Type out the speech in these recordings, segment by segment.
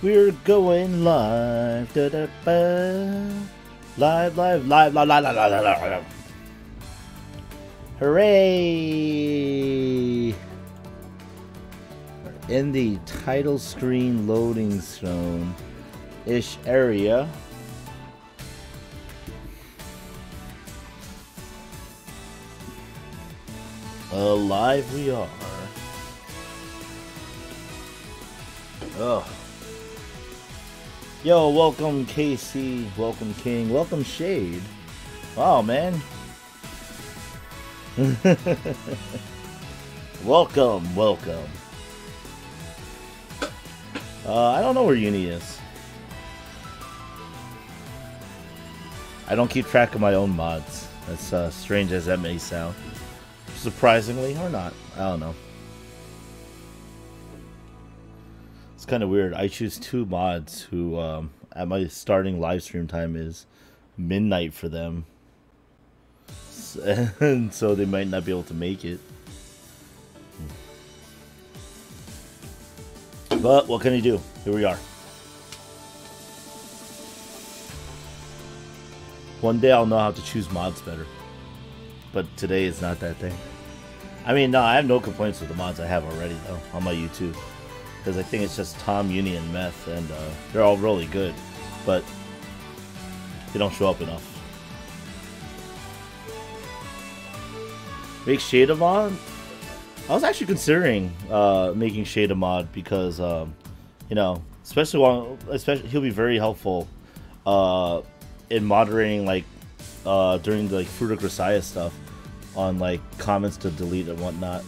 We're going live. Da, da, ba. Live, live, live, live, live, live, live, live, live. Hooray! In the title screen loading zone-ish area. Alive we are. Ugh. Yo, welcome KC, welcome King, welcome Shade. Wow, man. Welcome, welcome. I don't know where Uni is. I don't keep track of my own mods. As strange as that may sound. Surprisingly, or not. I don't know. It's kind of weird. I choose two mods who, at my starting live stream time is midnight for them. And so they might not be able to make it. But what can you do? Here we are. One day I'll know how to choose mods better. But today is not that day. I mean, no, I have no complaints with the mods I have already, though, on my YouTube. Because I think it's just Tom, Uni, and Meth, and they're all really good. But they don't show up enough. Make Shade a mod? I was actually considering making Shade a mod because, you know, especially he'll be very helpful in moderating, like, during the Fruit of Grisaia stuff on, like, comments to delete and whatnot.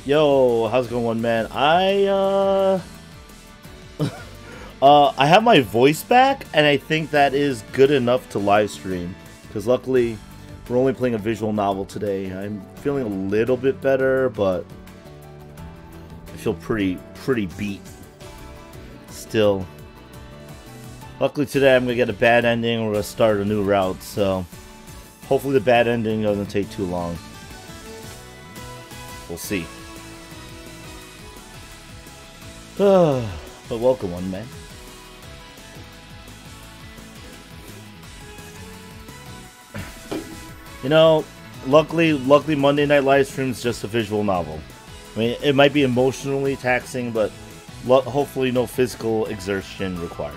Yo, how's it going, one man? I have my voice back, and I think that is good enough to live stream. Because luckily, we're only playing a visual novel today. I'm feeling a little bit better, but I feel pretty beat still. Luckily today, I'm gonna get a bad ending. We're gonna start a new route, so hopefully the bad ending doesn't take too long. We'll see. But welcome, one man. You know, luckily Monday Night Livestream is just a visual novel. I mean, it might be emotionally taxing, but hopefully no physical exertion required.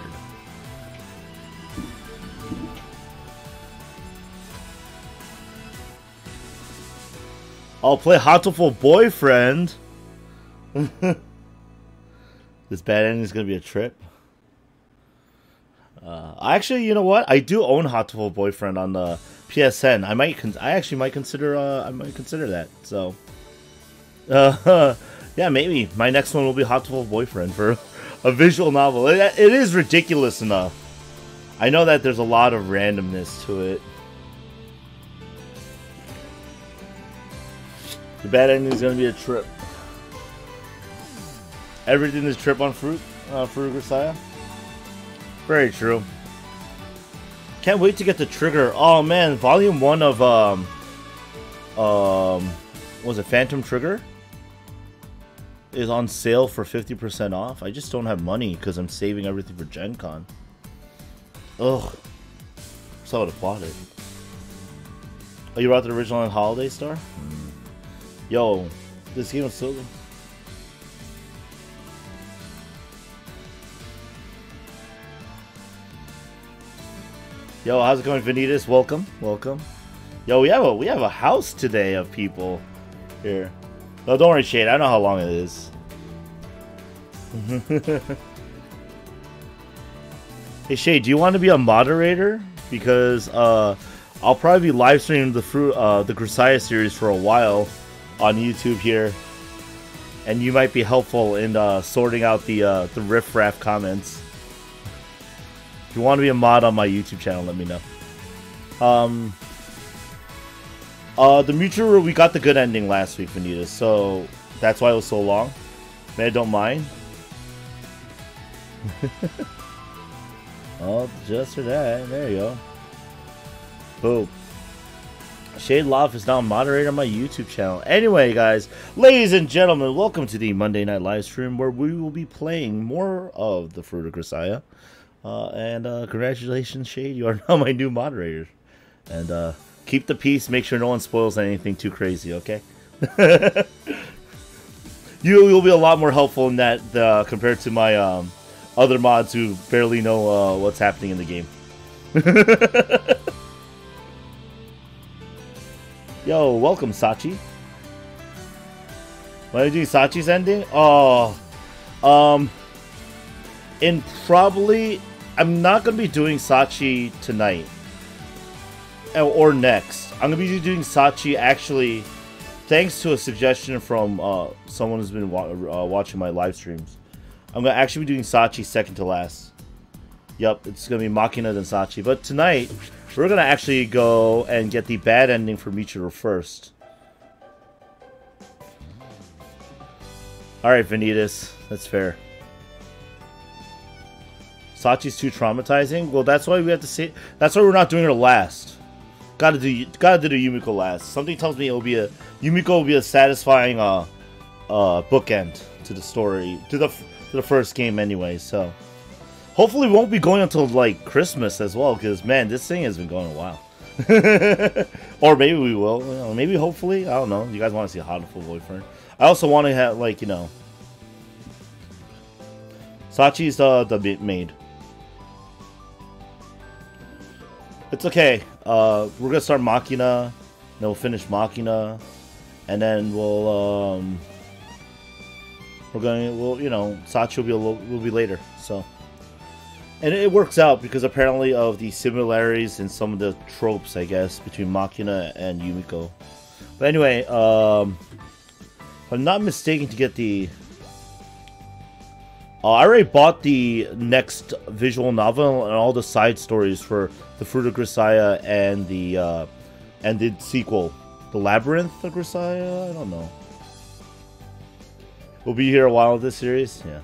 I'll play Hatoful Boyfriend. This bad ending is gonna be a trip. Actually, you know what? I do own Hatoful Boyfriend on the PSN. I actually might consider that. So, yeah, maybe my next one will be Hatoful Boyfriend for a visual novel. It is ridiculous enough. I know that there's a lot of randomness to it. The bad ending is gonna be a trip. Everything is trip on Fruit of Grisaia. Very true. Can't wait to get the trigger. Oh man, volume 1 of was it Phantom Trigger? Is on sale for 50% off. I just don't have money because I'm saving everything for Gen Con. Ugh. So I would have bought it. Oh, you brought the original on Holiday Star? Yo, this game is so good. Yo, how's it going, Vanitas? Welcome, welcome. Yo, we have a house today of people here. No, don't worry, Shade. I know how long it is. Hey, Shade, do you want to be a moderator? Because I'll probably be live streaming the Grisaia series for a while on YouTube here, and you might be helpful in sorting out the riff-raff comments. If you want to be a mod on my YouTube channel, let me know. The Michiru, we got the good ending last week, Vanita, so that's why it was so long. Man, I don't mind. Oh, just for that. There you go. Boom. Shade Loft is now a moderator on my YouTube channel. Anyway, guys, ladies and gentlemen, welcome to the Monday Night Livestream, where we will be playing more of the Fruit of Grisaia. Congratulations, Shade, you are now my new moderator. And keep the peace, make sure no one spoils anything too crazy, okay? You'll be a lot more helpful in that compared to my other mods who barely know what's happening in the game. Yo, welcome, Sachi. Why are you doing Sachi's ending? Oh, I'm not gonna be doing Sachi tonight or next. I'm gonna be doing Sachi actually, thanks to a suggestion from someone who's been watching my live streams. I'm gonna actually be doing Sachi second to last. Yup, it's gonna be Makina then Sachi. But tonight, we're gonna actually go and get the bad ending for Michiru first. Alright, Vanitas. That's fair. Sachi's too traumatizing? Well, that's why we have to say. That's why we're not doing her last. Gotta do the Yumiko last. Something tells me Yumiko will be a satisfying bookend to the story, to the first game anyway. So hopefully we won't be going until like Christmas as well, because man, this thing has been going a while. Or maybe we will. You know, maybe hopefully. I don't know. You guys want to see a Hatoful boyfriend? I also want to have like, you know, Sachi's the maid. It's okay. We're gonna start Makina, then we'll finish Makina, and then we'll you know, Sachi will be later. So, and it works out because apparently of the similarities in some of the tropes, I guess, between Makina and Yumiko. But anyway, if I'm not mistaken, to get the I already bought the next visual novel and all the side stories for the Fruit of Grisaia and the sequel, the Labyrinth of Grisaia. I don't know. We'll be here a while with this series. Yeah.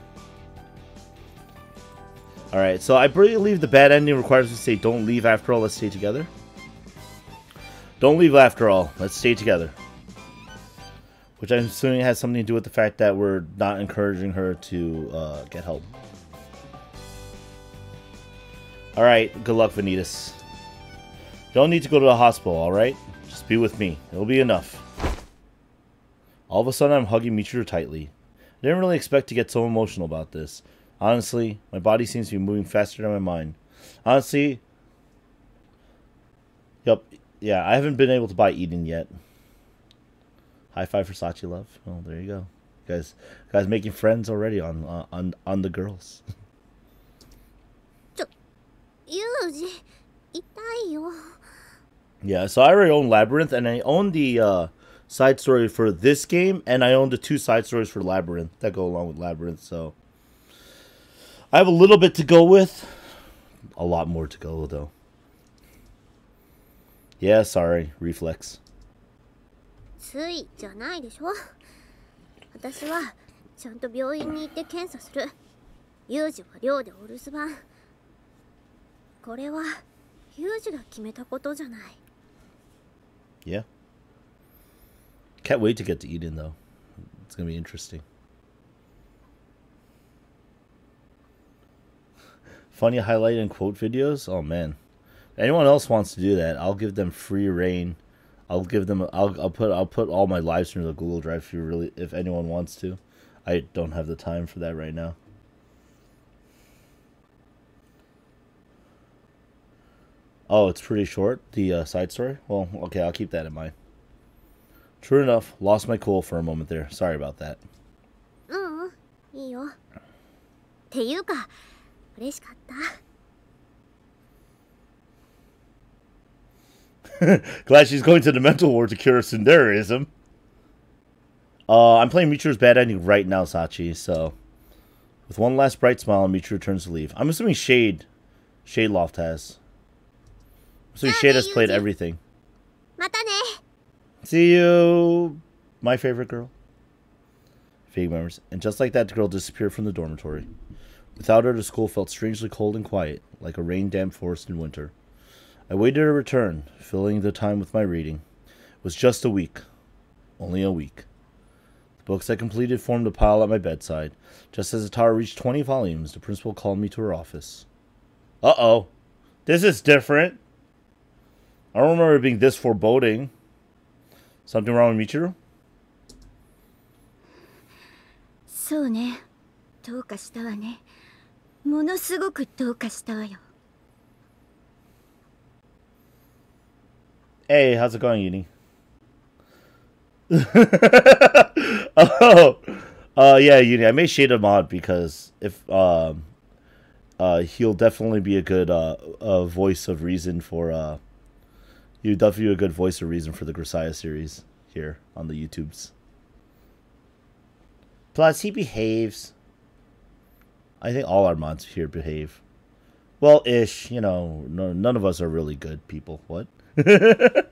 All right. So I believe the bad ending requires us to say, "Don't leave after all. Let's stay together." Don't leave after all. Let's stay together. Which I'm assuming has something to do with the fact that we're not encouraging her to get help. Alright, good luck, Vanitas. Don't need to go to the hospital, alright? Just be with me. It'll be enough. All of a sudden, I'm hugging Michiru tightly. I didn't really expect to get so emotional about this. Honestly, my body seems to be moving faster than my mind. Honestly, yup, yeah, I haven't been able to buy Eden yet. High five for Sachi love. Oh, there you go, guys making friends already on the girls. Yeah, so I already own Labyrinth, and I own the side story for this game, and I own the 2 side stories for Labyrinth that go along with Labyrinth. So I have a little bit to go with, a lot more to go though. Yeah, sorry, reflex. ついじゃないでしょ。私はちゃんと病院に行って検査する。ユージは寮でお留守番。これはユージが決めたことじゃない。Yeah. Can't wait to get to Eden though. It's gonna be interesting. Funny highlight and quote videos? Oh man. If anyone else wants to do that, I'll give them free reign. I'll give them. I'll put all my live streams on Google Drive if anyone wants to. I don't have the time for that right now. Oh, it's pretty short, the side story. Well, okay, I'll keep that in mind. True enough, lost my cool for a moment there. Sorry about that. いいよ。っていうか、嬉しかった。Glad she's going to the mental ward to cure Cinderism. I'm playing Michiru's bad ending right now, Sachi, so with one last bright smile, Michiru turns to leave. I'm assuming Shade Loft has. So Shade has played everything. See you, my favorite girl. Fake members. And just like that, the girl disappeared from the dormitory. Without her, the school felt strangely cold and quiet, like a rain-damp forest in winter. I waited her return, filling the time with my reading. was just a week. Only a week. The books I completed formed a pile at my bedside. Just as the tower reached 20 volumes, the principal called me to her office. Uh-oh. This is different. I don't remember it being this foreboding. Something wrong with Michiru? そうね。どうかしたわね。ものすごくどうかしたわよ。Hey, how's it going, Uni? Oh, yeah, Uni. I may shade him mod because if he'll definitely be a good voice of reason for he'll definitely be a good voice of reason for the Grisaia series here on the YouTubes. Plus, he behaves. I think all our mods here behave. Well, ish. You know, none of us are really good people. What? I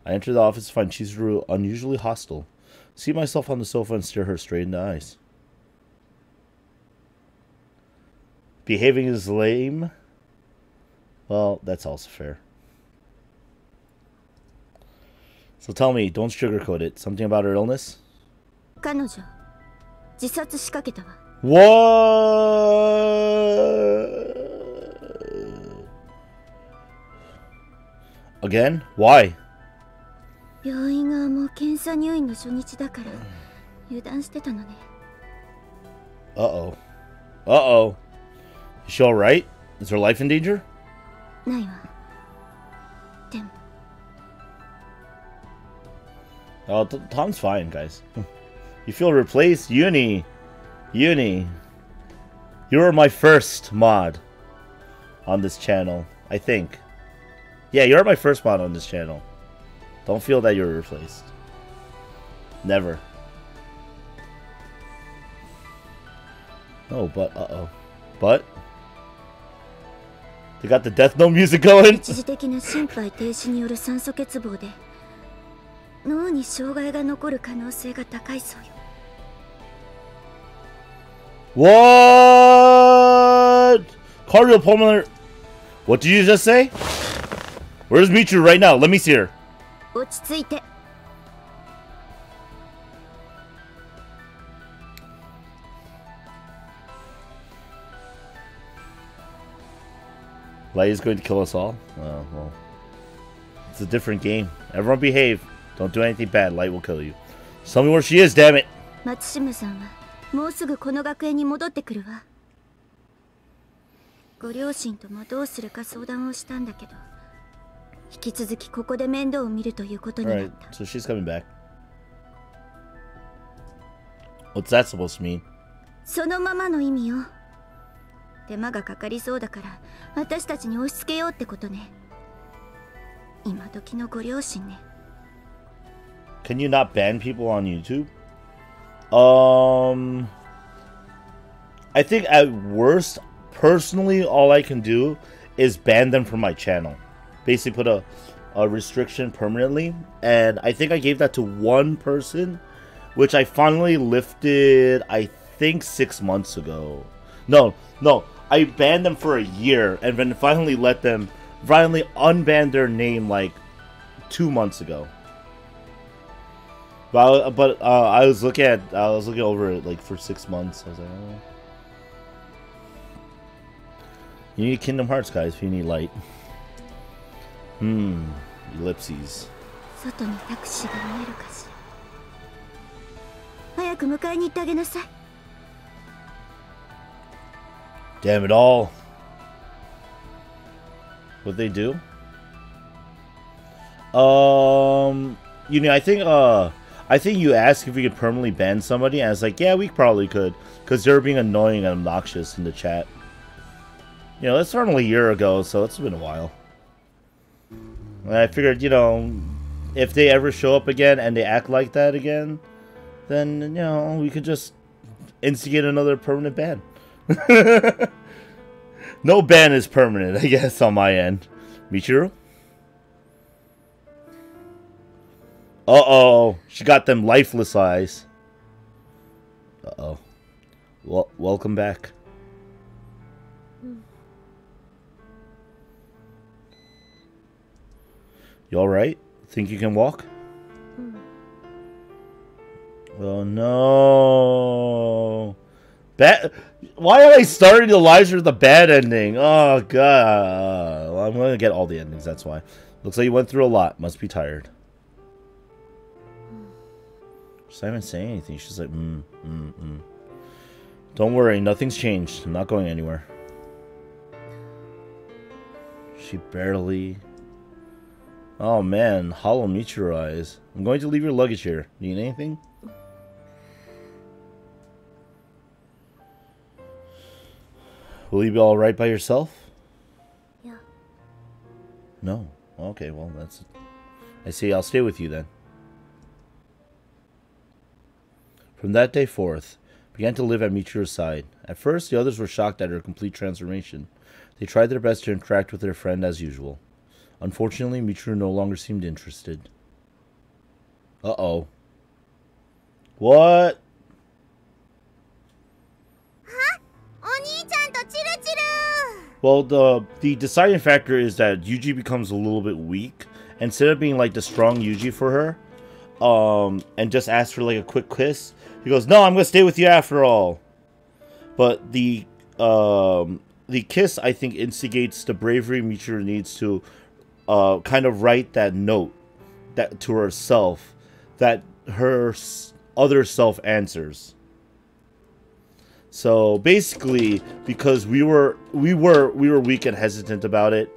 enter the office to find Chizuru unusually hostile. See myself on the sofa and stare her straight in the eyes. Behaving is lame. Well, that's also fair. So tell me, don't sugarcoat it. Something about her illness? 彼女、自殺しかけたわ。What? Again? Why? 病院側も検査入院の初日だから油断してたのね。Uh-oh. Uh-oh. Is she alright? Is her life in danger? ないわ。でも。Oh, Tom's fine, guys. You feel replaced? Uni. You were my first mod on this channel, I think. Yeah, you're my first mod on this channel. Don't feel that you're replaced. Never. Oh, but, uh-oh. But? They got the Death Note music going? 一時的な心肺停止による酸素欠乏で脳に障害が残る可能性が高いそうよ。What? Cardiopulmonary. What did you just say? Where's Michiru right now? Let me see her. 落ち着いて。Light is going to kill us all? Oh, well. It's a different game. Everyone behave. Don't do anything bad. Light will kill you. Just tell me where she is, damn it. 松島さんはもうすぐこの学園に戻ってくるわ。ご両親ともどうするか相談をしたんだけど、引き続きここで面倒を見るということになった。Alright, so she's coming back. What's that supposed to mean? そのままの意味よ。手間がかかりそうだから私たちに押し付けようってことね。今時のご両親ね。Can you not ban people on YouTube? I think at worst, personally, all I can do is ban them from my channel. Basically put a restriction permanently. And I think I gave that to one person, which I finally lifted, I think 6 months ago. No, I banned them for a year and then finally unban their name like 2 months ago. But I was looking over it like for 6 months. I was like, oh. You need Kingdom Hearts, guys, if you need light. Ellipses. 外にタクシーが見えるかしら。早く迎えに行ってあげなさい。Damn it all. What they do? You know, I think you asked if we could permanently ban somebody, and I was like, yeah, we probably could, because they're being annoying and obnoxious in the chat. You know, that's only a year ago, so it's been a while. And I figured, you know, if they ever show up again and they act like that again, then, you know, we could just instigate another permanent ban. No ban is permanent, I guess, on my end. Michiru? Uh-oh. She got them lifeless eyes. Uh-oh. Well, welcome back. You alright? Think you can walk? Oh no. Bad. Why am I starting the lives with the bad ending? Oh god. Well, I'm gonna get all the endings, that's why. Looks like you went through a lot. Must be tired. She's not even saying anything. She's like, Don't worry, nothing's changed. I'm not going anywhere. She barely... Oh man, hollow Michiru eyes. I'm going to leave your luggage here. Need anything? Will you be alright by yourself? Yeah. No. Okay, well, that's... I see, I'll stay with you then. From that day forth, began to live at Michiru's side. At first, the others were shocked at her complete transformation. They tried their best to interact with their friend as usual. Unfortunately, Michiru no longer seemed interested. Uh-oh. What? Huh? Well, the deciding factor is that Yuji becomes a little bit weak. Instead of being like the strong Yuji for her, and just ask for like a quick kiss, he goes, "No, I'm gonna stay with you after all." But the kiss, I think, instigates the bravery Michiru needs to kind of write that note that to herself that her other self answers. So basically, because we were weak and hesitant about it,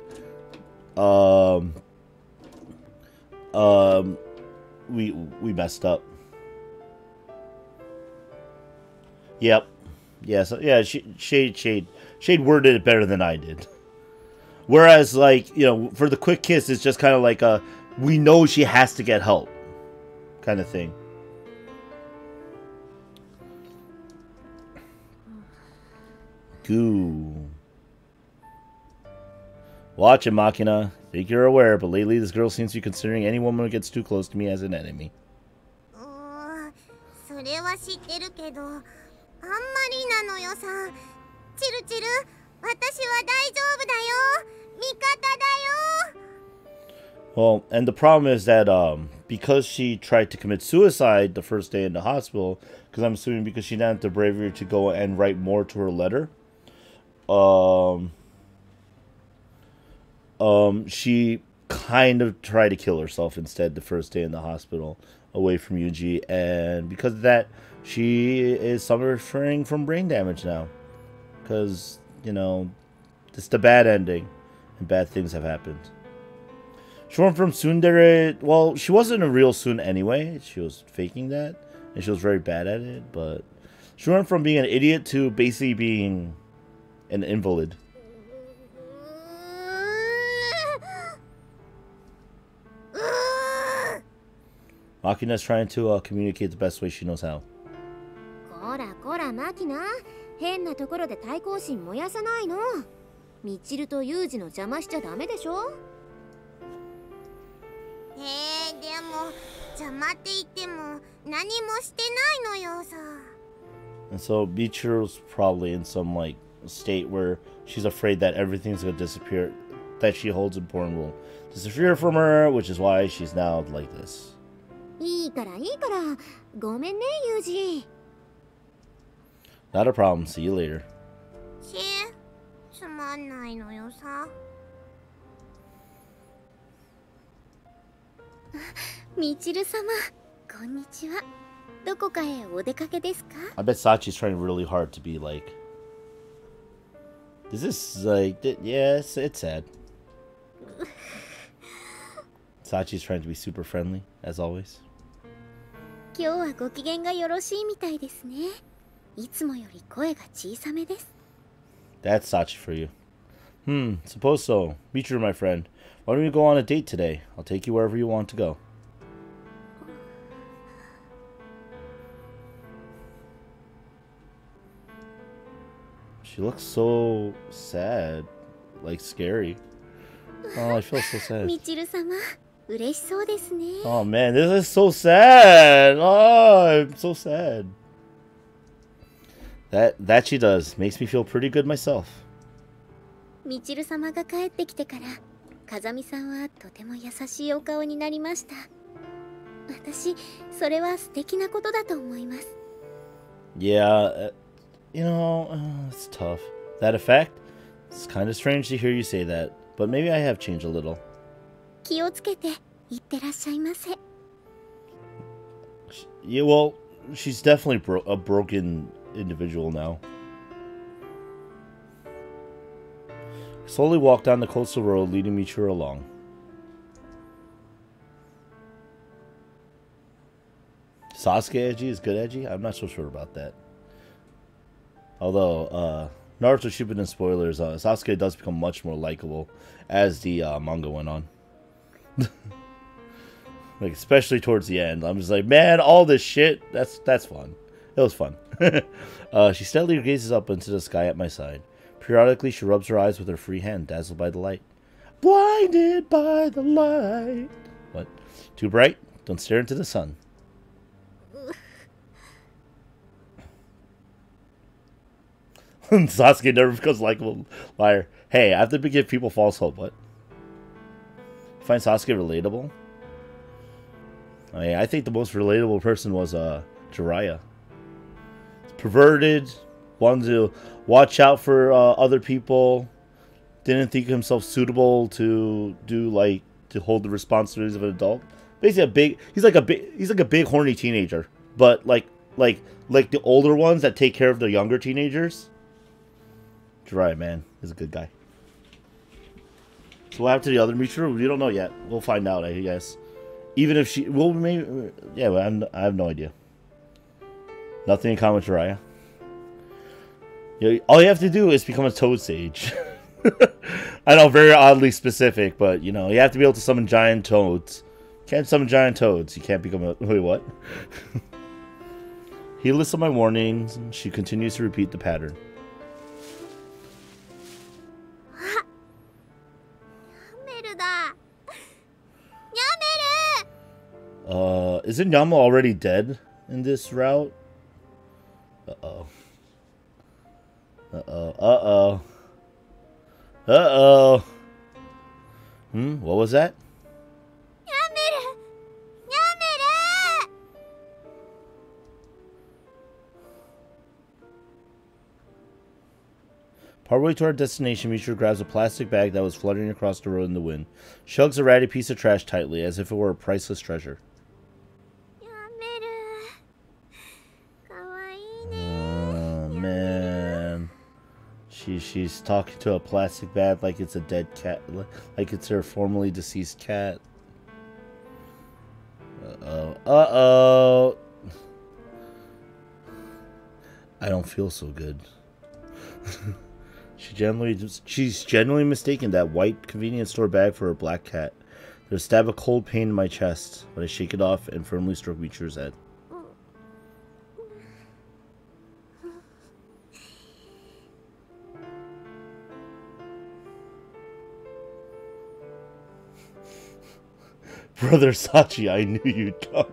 we messed up. Yep. Yeah. So yeah, Shade worded it better than I did. Whereas, like, you know, for the quick kiss, it's just kind of like a we know she has to get help kind of thing. Goo. Watch it, Makina. Think you're aware, but lately this girl seems to be considering any woman who gets too close to me as an enemy. それは知ってるけど、あんまりなのよさ。チルチル、私は大丈夫だよ。味方だよ。 Well, and the problem is that because she tried to commit suicide the first day in the hospital, because I'm assuming because she didn't have the bravery to go and write more to her letter, she kind of tried to kill herself instead the first day in the hospital, away from Yuji, and because of that, she is suffering from brain damage now. Because, you know, it's the bad ending, and bad things have happened. She went from tsundere, well, she wasn't a real Tsun anyway, she was faking that, and she was very bad at it, but she went from being an idiot to basically being an invalid. Makina's trying to communicate the best way she knows how. こらこらマキナ、変なところで対抗心燃やさないの。ミチルとユージの邪魔しちゃダメでしょ。でも邪魔って言っても何もしてないのよさ。 And so Michiru's probably in some like state where she's afraid that everything's gonna disappear, that she holds important will disappear from her, which is why she's now like this. いいからいいから、ごめんねユージ。 Not a problem. See you later. つまんないのよさ。ミチル様、こんにちは。どこかへお出かけですか？ I bet Sachi's trying really hard to be like. Is this like? Yes, it's sad. Sachi's trying to be super friendly, as always. 今日はご機嫌がよろしいみたいですね。いつもより声が小さめです。 That's Sachi for you. Suppose so. Michiru, my friend. Why don't we go on a date today? I'll take you wherever you want to go. She looks so sad. Like scary. Oh, I feel so sad. ミチル様、嬉しそうですね。 Oh man, this is so sad. Oh, I'm so sad. That she does. Makes me feel pretty good myself. ミチル様が帰ってきてから風見さんはとても優しいお顔になりました。私、それは素敵なことだと思います。Yeah, you know, it's tough. That effect? It's kind of strange to hear you say that, but maybe I have changed a little. 気をつけていってらっしゃいませ。Yeah, well, she's definitely a broken individual now. I slowly walked down the coastal road, leading Michiru along. Sasuke edgy is good edgy? I'm not so sure about that. Although, Naruto Shippuden spoilers, Sasuke does become much more likable as the manga went on. Like, especially towards the end. I'm just like, man, all this shit, that's fun. It was fun. She steadily gazes up into the sky at my side. Periodically, she rubs her eyes with her free hand, dazzled by the light. Blinded by the light. What? Too bright? Don't stare into the sun. Sasuke never becomes likable. Liar. Hey, I have to give people false hope. What? You find Sasuke relatable? I mean, I think the most relatable person was Jiraiya. Perverted, wanted to watch out for other people, didn't think himself suitable to hold the responsibilities of an adult. Basically, he's like a big horny teenager, but like the older ones that take care of the younger teenagers. Jiraiya, man, is a good guy. So what happened to the other Michiru? We don't know yet. We'll find out, I guess. Even if she... Well, maybe... Yeah, I have no idea. Nothing in common with Jiraiya. Yeah, all you have to do is become a Toad Sage. I know, very oddly specific, but, you know, you have to be able to summon giant toads. Can't summon giant toads. You can't become a... Wait, what? Heedless of my warnings, she continues to repeat the pattern. Isn't Yama already dead in this route? Uh-oh. Uh-oh. Uh-oh. Uh-oh. What was that? Partway to our destination, Michiru grabs a plastic bag that was fluttering across the road in the wind, shugs a ratty piece of trash tightly, as if it were a priceless treasure. Man. She's talking to a plastic bag like it's a dead cat, like it's her formerly deceased cat. Uh-oh. Uh-oh. I don't feel so good. She's genuinely mistaken that white convenience store bag for a black cat. There's a stab of cold pain in my chest, but I shake it off and firmly stroke Michiru's head. Brother Sachi, I knew you'd come.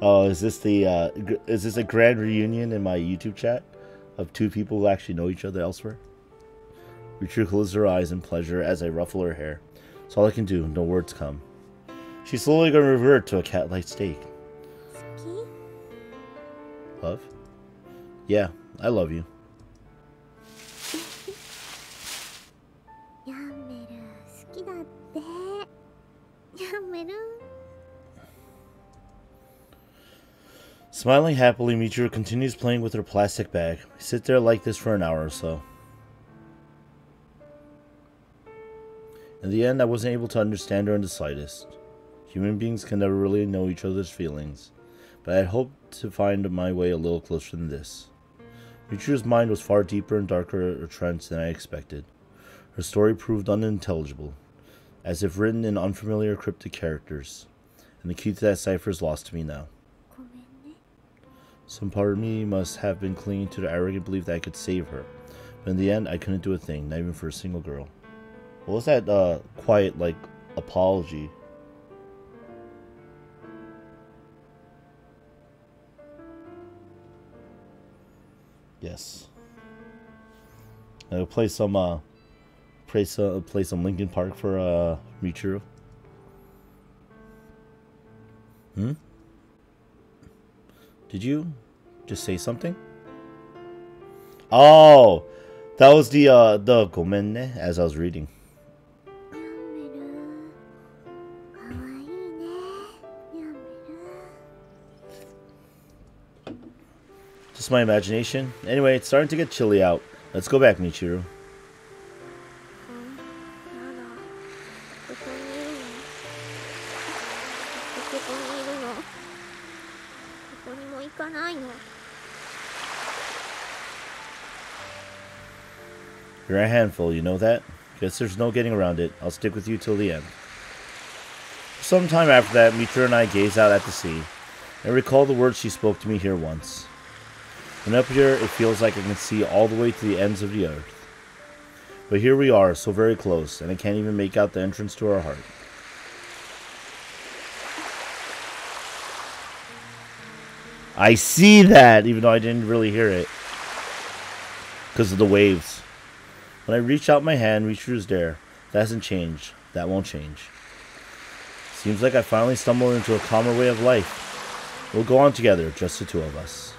Oh, is this a grand reunion in my YouTube chat of two people who actually know each other elsewhere? Michiru closes her eyes in pleasure as I ruffle her hair. It's all I can do, no words come. She's slowly gonna revert to a cat-like state. Love? Yeah, I love you. Smiling happily, Michiru continues playing with her plastic bag. We sit there like this for an hour or so. In the end, I wasn't able to understand her in the slightest. Human beings can never really know each other's feelings, but I had hoped to find my way a little closer than this. Michiru's mind was far deeper and darker entrenched than I expected. Her story proved unintelligible, as if written in unfamiliar cryptic characters, and the key to that cipher is lost to me now. Some part of me must have been clinging to the arrogant belief that I could save her, but in the end, I couldn't do a thing, not even for a single girl. What was that, quiet, like, apology? Yes. I'll play some, Play some Linkin Park for Michiru. Hmm? Did you just say something? Oh, that was the gomenne as I was reading. Just my imagination. Anyway, it's starting to get chilly out. Let's go back, Michiru. You're a handful, you know that? Guess there's no getting around it. I'll stick with you till the end. Sometime after that, Michiru and I gaze out at the sea, and recall the words she spoke to me here once. When up here, it feels like I can see all the way to the ends of the earth. But here we are, so very close, and I can't even make out the entrance to our heart. I see that, even though I didn't really hear it. Because of the waves. When I reach out my hand, Michiru's there. That hasn't changed. That won't change. Seems like I finally stumbled into a calmer way of life. We'll go on together, just the two of us.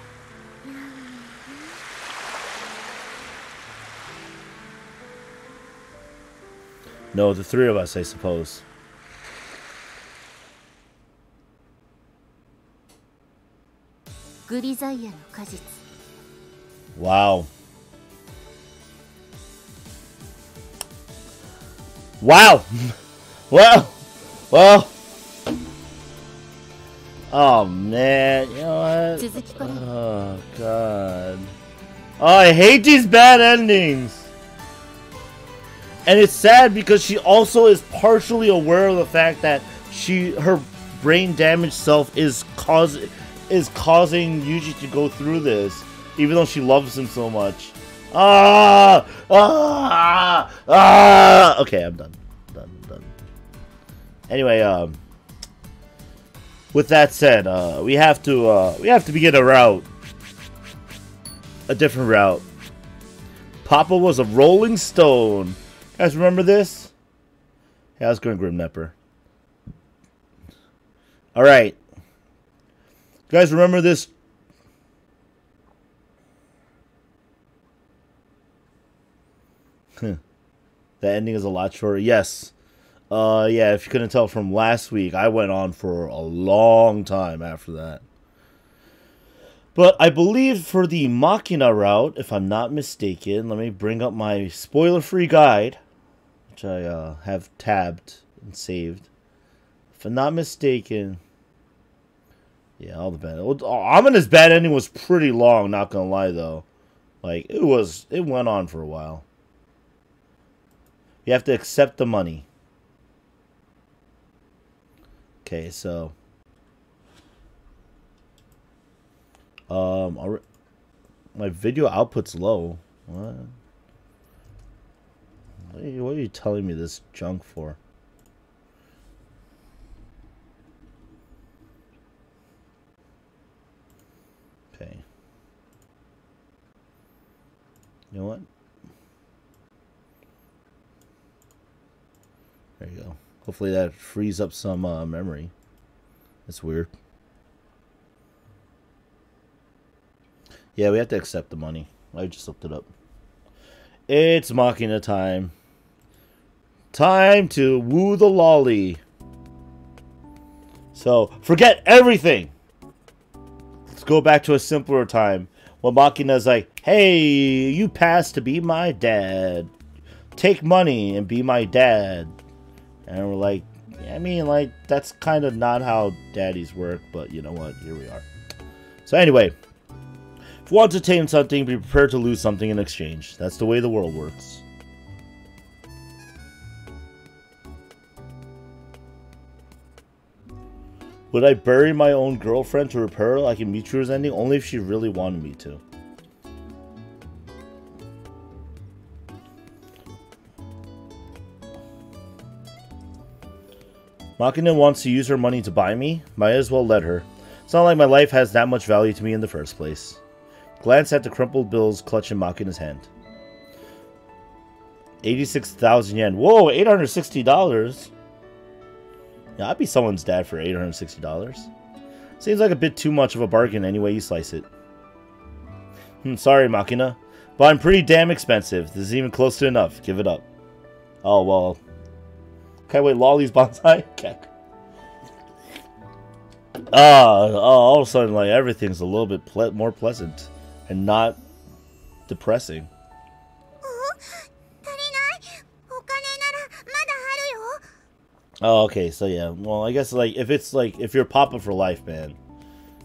No, the three of us, I suppose. Wow. Wow! Well. Oh, man. You know what? Oh, God. Oh, I hate these bad endings. And it's sad because she also is partially aware of the fact that her brain damaged self is causing Yuji to go through this, even though she loves him so much. Okay, I'm done. Done. Anyway, with that said, we have to begin a different route. Papa was a rolling stone. You guys remember this? Yeah, I was going Grim Nepper. Alright. You guys remember this? The ending is a lot shorter. Yes. Yeah, if you couldn't tell from last week, I went on for a long time after that. But I believe for the Makina route, if I'm not mistaken, let me bring up my spoiler-free guide, which I have tabbed and saved. If I'm not mistaken, yeah, all the bad. Amina's bad ending was pretty long, not gonna lie though. Like it went on for a while. You have to accept the money. Okay, so my video output's low. What are you telling me this junk for? Okay. You know what? There you go. Hopefully that frees up some memory. That's weird. Yeah, we have to accept the money. I just looked it up. It's Makina time. Time to woo the lolly. So, forget everything. Let's go back to a simpler time. When Makina's like, hey, you passed to be my dad. Take money and be my dad. And we're like, I mean, like, that's kind of not how daddies work, but you know what? Here we are. So anyway, if you want to tame something, be prepared to lose something in exchange. That's the way the world works. Would I bury my own girlfriend to repair her like in Michiru's ending? Only if she really wanted me to. Makina wants to use her money to buy me? Might as well let her. It's not like my life has that much value to me in the first place. Glance at the crumpled bills clutching Makina's hand. 86,000 yen. Whoa, $860. Yeah, I'd be someone's dad for $860. Seems like a bit too much of a bargain any way you slice it. Sorry, Makina, but I'm pretty damn expensive. This is even close to enough. Give it up. Oh, well. Okay, wait, Lolly's bonsai? Okay. All of a sudden, like, everything's a little bit more pleasant and not depressing. Oh, okay, so yeah. Well, I guess, like, if you're Papa for life, man,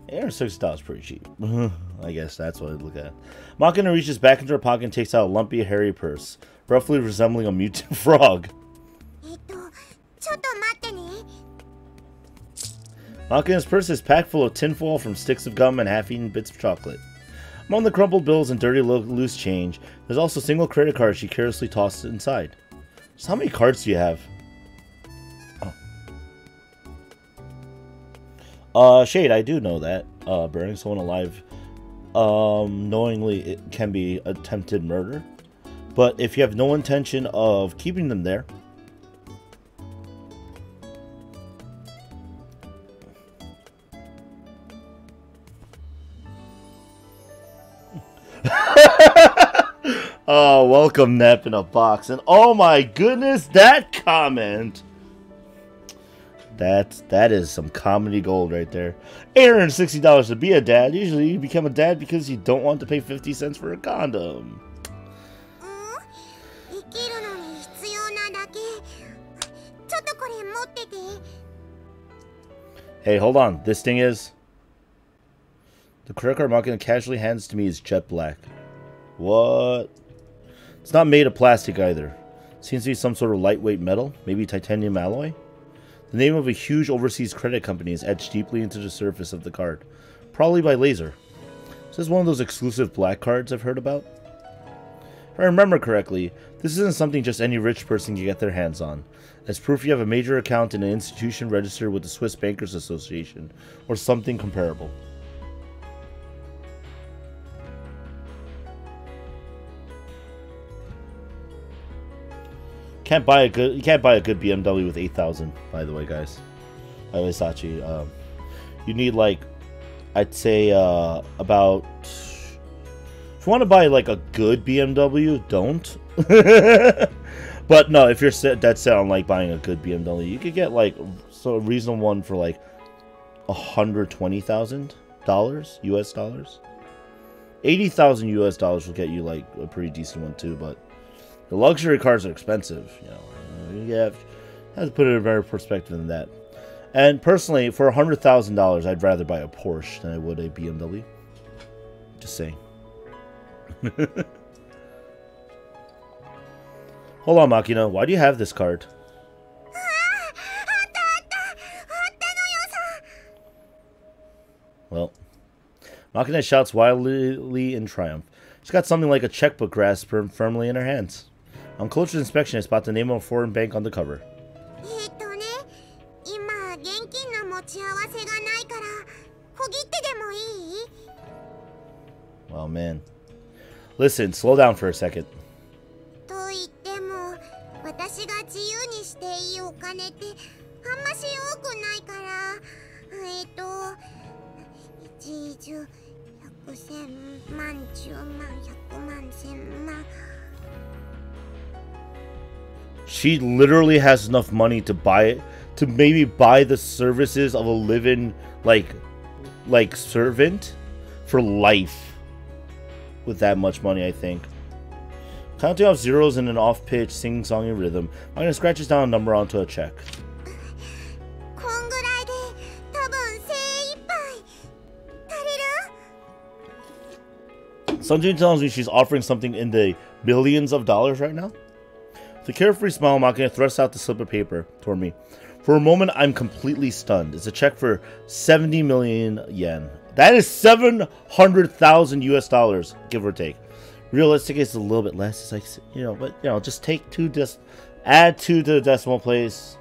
$860 is pretty cheap. I guess that's what I'd look at. Makina reaches back into her pocket and takes out a lumpy, hairy purse, roughly resembling a mutant frog. Makina's purse is packed full of tinfoil from sticks of gum and half-eaten bits of chocolate. Among the crumpled bills and dirty loose change, there's also a single credit card she carelessly tosses inside. So how many cards do you have? Shade, I do know that. Burning someone alive knowingly it can be attempted murder. But if you have no intention of keeping them there, oh, welcome Nep in a box. And oh my goodness, that comment. That is some comedy gold right there. $860 to be a dad. Usually you become a dad because you don't want to pay 50 cents for a condom. Hey, hold on. This thing is... The credit card Makina casually hands to me is jet black. What? It's not made of plastic either. Seems to be some sort of lightweight metal. Maybe titanium alloy? The name of a huge overseas credit company is etched deeply into the surface of the card. Probably by laser. Is this one of those exclusive black cards I've heard about? If I remember correctly, this isn't something just any rich person can get their hands on. As proof you have a major account in an institution registered with the Swiss Bankers Association, or something comparable. You can't buy a good BMW with 8,000, by the way, guys. By Sachi. You need, like, I'd say about... If you want to buy like a good BMW, don't. But no, if you're dead set on like buying a good BMW, you could get like a reasonable one for like $120,000 US dollars. 80,000 US dollars will get you like a pretty decent one too. But the luxury cars are expensive. You know, you have to put it in a better perspective than that. And personally, for $100,000, I'd rather buy a Porsche than I would a BMW. Just saying. Hold on, Makina. Why do you have this card? Well, Makina shouts wildly in triumph. She's got something like a checkbook grasped firmly in her hands. On closer inspection, I spot the name of a foreign bank on the cover. Well, man. Listen, slow down for a second. She literally has enough money to buy it, to maybe buy the services of a live-in, like servant for life. With that much money, I think. Counting off zeros in an off-pitch, sing-songy rhythm, Makina scratches down a number onto a check. Something tells me she's offering something in the millions of dollars right now. With a carefree smile, Makina thrusts out the slip of paper toward me. For a moment, I'm completely stunned. It's a check for 70 million yen. That is 700,000 US dollars, give or take. Realistically, it's a little bit less. It's like, but just take two, add 2 to the decimal place.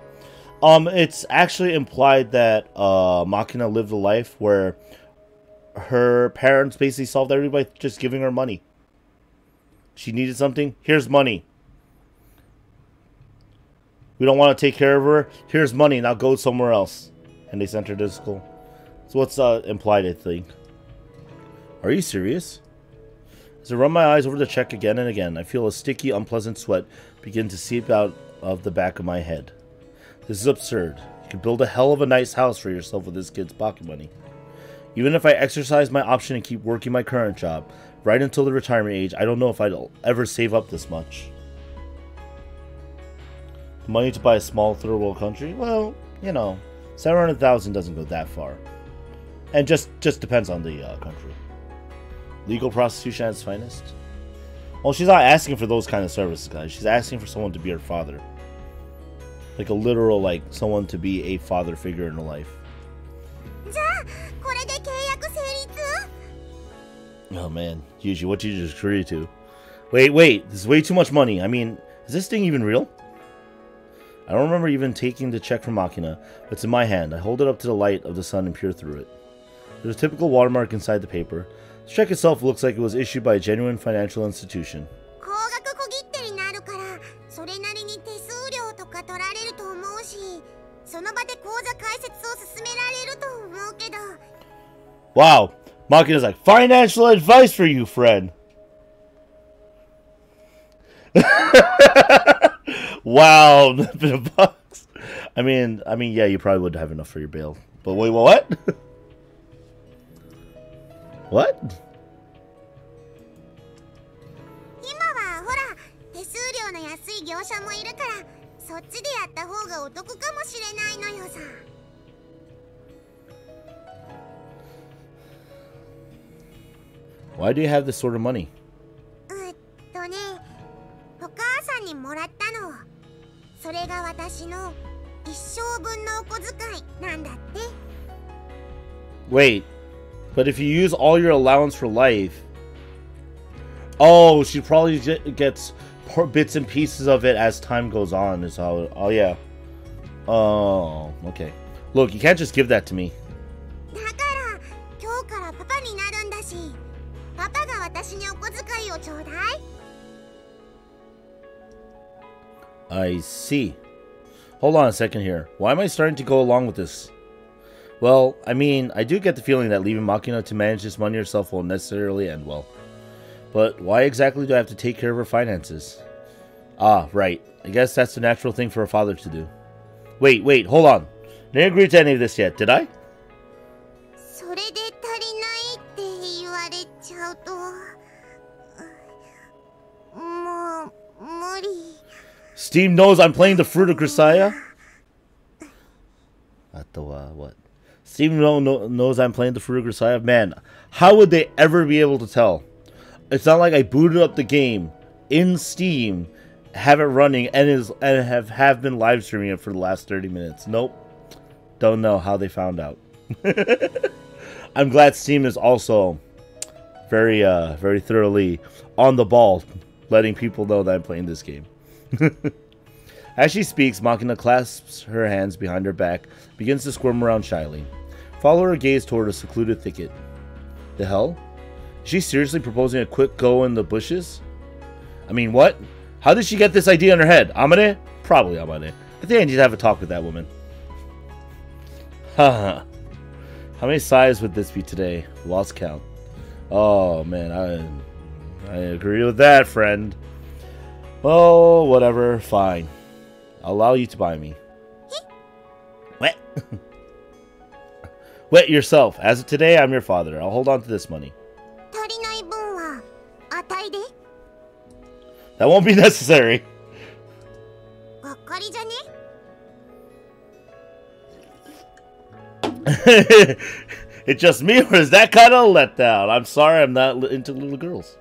It's actually implied that Makina lived a life where her parents basically solved everything by just giving her money. She needed something. Here's money. We don't want to take care of her. Here's money, now go somewhere else. And they sent her to school. So what's implied, I think. Are you serious? As I run my eyes over the check again and again, I feel a sticky, unpleasant sweat begin to seep out of the back of my head. This is absurd. You can build a hell of a nice house for yourself with this kid's pocket money. Even if I exercise my option and keep working my current job, right until the retirement age, I don't know if I'd ever save up this much. The money to buy a small third world country? Well, you know, 700,000 doesn't go that far. And just depends on the country. Legal prostitution at its finest? Well, she's not asking for those kind of services, guys. She's asking for someone to be her father. Like a literal, like, someone to be a father figure in her life. Oh man, Yuji, what did you just agree to? Wait, this is way too much money. I mean, is this thing even real? I don't remember even taking the check from Makina, but it's in my hand. I hold it up to the light of the sun and peer through it. There's a typical watermark inside the paper. The check itself looks like it was issued by a genuine financial institution. Wow, Makina's like, financial advice for you, friend. Wow, been a bucks. I mean, yeah, you probably would have enough for your bail. But wait, what? What? Why do you have this sort of money? Wait, but if you use all your allowance for life... Oh, she probably gets bits and pieces of it as time goes on, is how... Oh, yeah. Oh, okay. Look, you can't just give that to me. I see. Hold on a second here. Why am I starting to go along with this? Well, I mean, I do get the feeling that leaving Makina to manage this money herself won't necessarily end well. But why exactly do I have to take care of her finances? Ah, right. I guess that's the natural thing for a father to do. Wait, hold on. I didn't agree to any of this yet, did I? Steam knows I'm playing the Fruit of Grisaia? What? Steam knows I'm playing the Fruit of Grisaia? Man, how would they ever be able to tell? It's not like I booted up the game in Steam, have it running, and have been live streaming it for the last 30 minutes. Nope. Don't know how they found out. I'm glad Steam is also very thoroughly on the ball, letting people know that I'm playing this game. As she speaks, Makina clasps her hands behind her back, begins to squirm around shyly. Follow her gaze toward a secluded thicket. The hell? Is she seriously proposing a quick go in the bushes? I mean, what? How did she get this idea in her head? Amane? Probably Amane. I think I need to have a talk with that woman. Haha. How many sighs would this be today? Lost count. Oh, man, I agree with that, friend. Oh, whatever. Fine. I'll allow you to buy me. What? Wet yourself. As of today, I'm your father. I'll hold on to this money. That won't be necessary. It's just me, or is that kind of a letdown? I'm sorry, I'm not into little girls.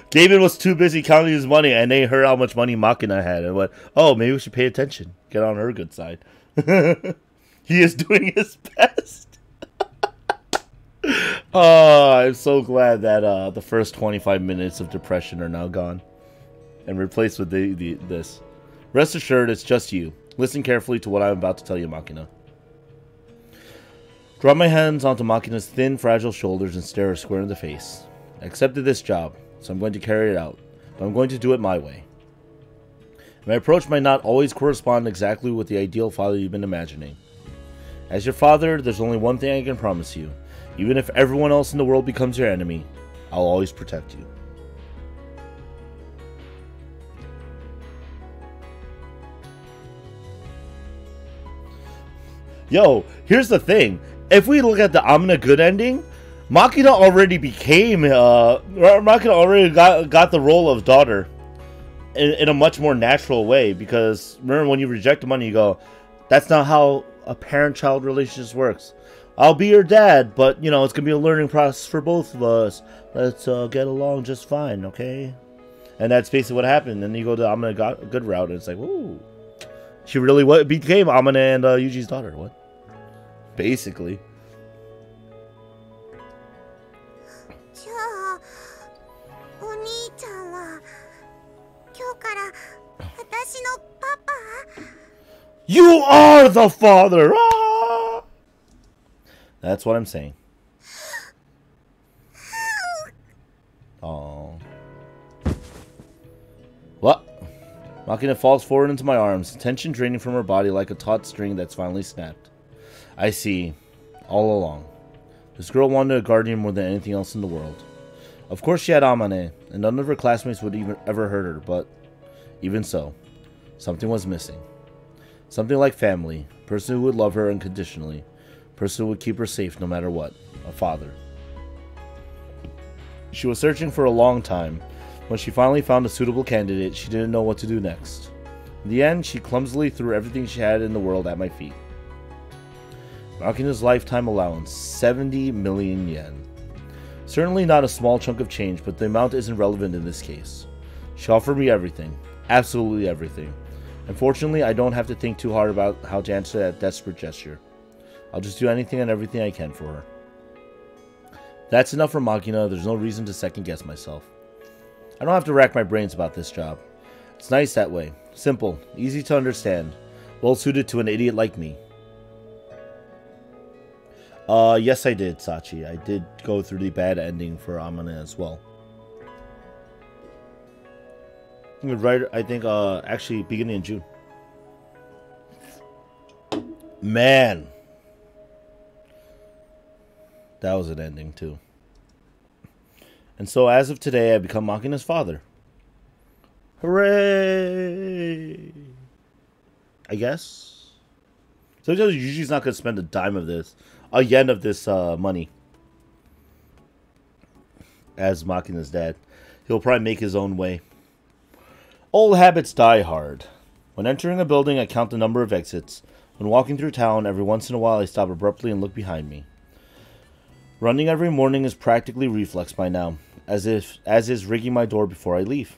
David was too busy counting his money, and they heard how much money Makina had, and went, oh, maybe we should pay attention. Get on her good side. He is doing his best. Oh, I'm so glad that the first 25 minutes of depression are now gone. And replaced with this. Rest assured, it's just you. Listen carefully to what I'm about to tell you, Makina. Drop my hands onto Makina's thin, fragile shoulders and stare her square in the face. I accepted this job, so I'm going to carry it out. but I'm going to do it my way. My approach might not always correspond exactly with the ideal father you've been imagining. As your father, there's only one thing I can promise you. Even if everyone else in the world becomes your enemy, I'll always protect you. Yo, here's the thing. If we look at the Amina good ending, Makina already became, Makina already got the role of daughter in a much more natural way. Because remember, when you reject the money, you go, that's not how a parent-child relationship works. I'll be your dad, but, you know, it's going to be a learning process for both of us. Let's get along just fine, okay? And that's basically what happened. And you go to Amina good route, and it's like, ooh. She really became Amina and Yuji's daughter. What? Basically. You are the father! Ah! That's what I'm saying. Oh. What? Makina falls forward into my arms, tension draining from her body like a taut string that's finally snapped. I see. All along. This girl wanted a guardian more than anything else in the world. Of course she had Amane, and none of her classmates would ever hurt her, but even so, something was missing. Something like family, a person who would love her unconditionally, a person who would keep her safe no matter what, a father. She was searching for a long time. When she finally found a suitable candidate, she didn't know what to do next. In the end, she clumsily threw everything she had in the world at my feet. Makina's lifetime allowance, 70 million yen. Certainly not a small chunk of change, but the amount isn't relevant in this case. She offered me everything. Absolutely everything. Unfortunately, I don't have to think too hard about how to answer that desperate gesture. I'll just do anything and everything I can for her. That's enough for Makina. There's no reason to second guess myself. I don't have to rack my brains about this job. It's nice that way. Simple, easy to understand, well suited to an idiot like me. Yes I did, Sachi. I did go through the bad ending for Amane as well. Right, I think, actually beginning in June. Man. That was an ending too. And so as of today, I've become Makina's father. Hooray! I guess. So usually not going to spend a yen of this money. As Makina's dad. He'll probably make his own way. Old habits die hard. When entering a building, I count the number of exits. When walking through town, every once in a while I stop abruptly and look behind me. Running every morning is practically reflex by now, as is rigging my door before I leave.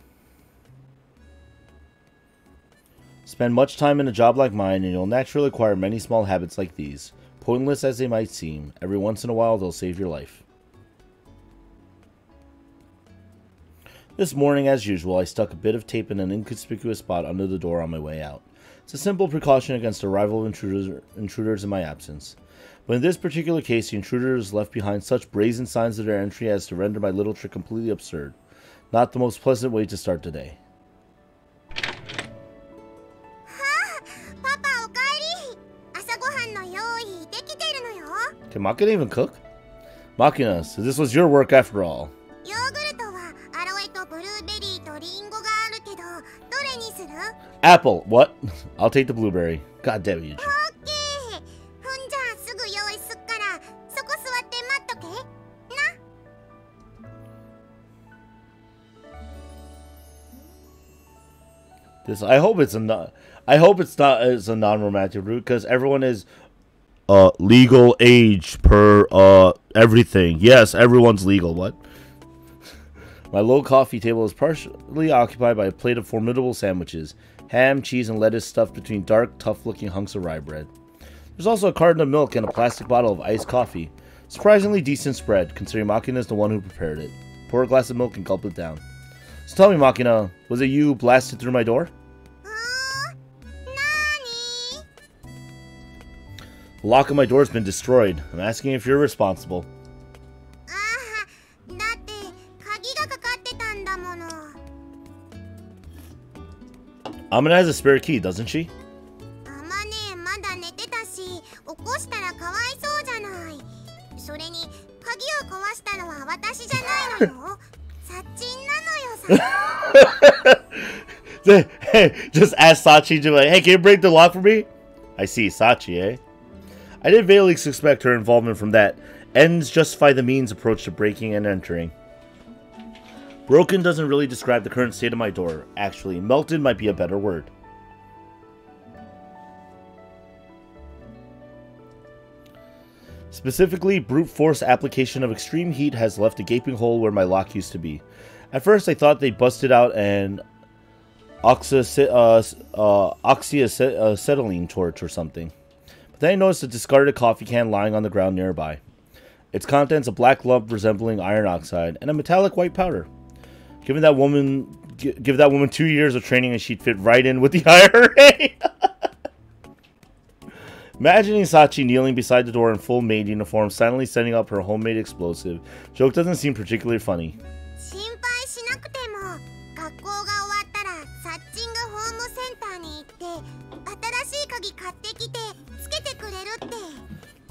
Spend much time in a job like mine and you'll naturally acquire many small habits like these. Pointless as they might seem, every once in a while they'll save your life. This morning, as usual, I stuck a bit of tape in an inconspicuous spot under the door on my way out. It's a simple precaution against the arrival of intruders in my absence. But in this particular case, the intruders left behind such brazen signs of their entry as to render my little trick completely absurd. Not the most pleasant way to start the day. Can Makina even cook? Makina, so this was your work after all. Apple. What? I'll take the blueberry. God damn it, Yuji. I hope it's not as a non-romantic route because everyone is legal age per everything. Yes, everyone's legal. What? My low coffee table is partially occupied by a plate of formidable sandwiches, ham, cheese, and lettuce stuffed between dark, tough-looking hunks of rye bread. There's also a carton of milk and a plastic bottle of iced coffee. Surprisingly decent spread, considering Makina is the one who prepared it. Pour a glass of milk and gulp it down. So tell me, Makina, was it you who blasted through my door? The lock on my door has been destroyed. I'm asking if you're responsible. Amane has a spare key, doesn't she? アマネまだ寝てたし、起こしたらかわいそうじゃない。それに鍵を壊したのは私じゃないのよ。サッチンなのよさ。Hey, just ask Sachi to like, hey, can you break the lock for me? I see, Sachi, eh? I did vaguely suspect her involvement from that ends justify the means approach to breaking and entering. Broken doesn't really describe the current state of my door. Actually, melted might be a better word. Specifically, brute force application of extreme heat has left a gaping hole where my lock used to be. At first, I thought they busted out an oxyacetylene torch or something. But then I noticed a discarded coffee can lying on the ground nearby. Its contents a black lump resembling iron oxide and a metallic white powder. Give that woman 2 years of training and she'd fit right in with the IRA. Imagining Sachi kneeling beside the door in full maid uniform, silently setting up her homemade explosive. Joke doesn't seem particularly funny.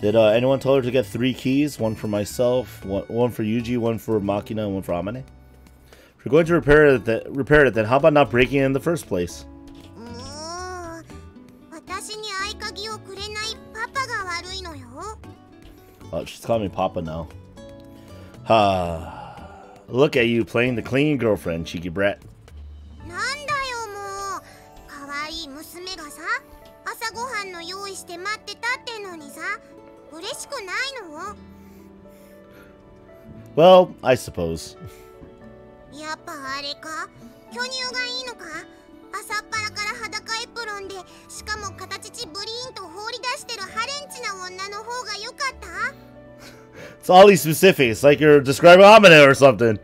Did anyone tell her to get 3 keys? One for myself, one for Yuji, one for Makina, and one for Amane? If you're going to repair it, then how about not breaking it in the first place? Oh, she's calling me Papa now. Look at you playing the clean girlfriend, cheeky brat. Well, I suppose. It's all these specifics, like you're describing Amane or something.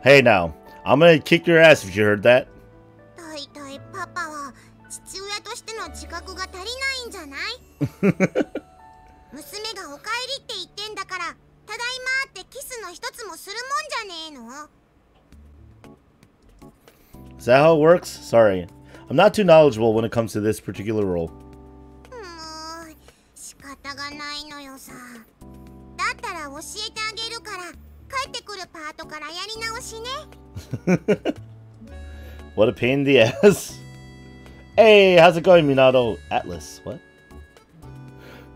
Hey now, I'm gonna kick your ass if you heard that. Is that how it works? Sorry. I'm not too knowledgeable when it comes to this particular role. What a pain in the ass. Hey, how's it going, Minato? Atlas, what?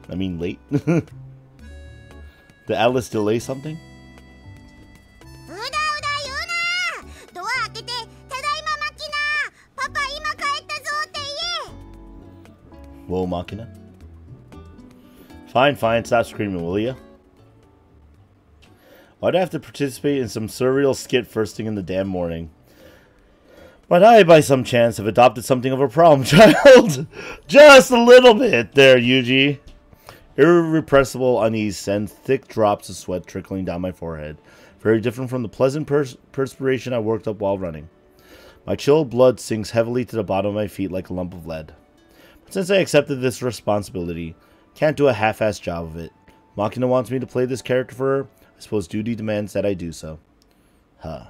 I mean, late. Did Atlas delay something? Whoa, Makina. Fine, stop screaming, will ya? Why'd I have to participate in some surreal skit first thing in the damn morning? Might I, by some chance, have adopted something of a problem child? Just a little bit there, Yuji. Irrepressible unease sends thick drops of sweat trickling down my forehead. Very different from the pleasant perspiration I worked up while running. My chilled blood sinks heavily to the bottom of my feet like a lump of lead. But since I accepted this responsibility, can't do a half-assed job of it. Makina wants me to play this character for her. I suppose duty demands that I do so. After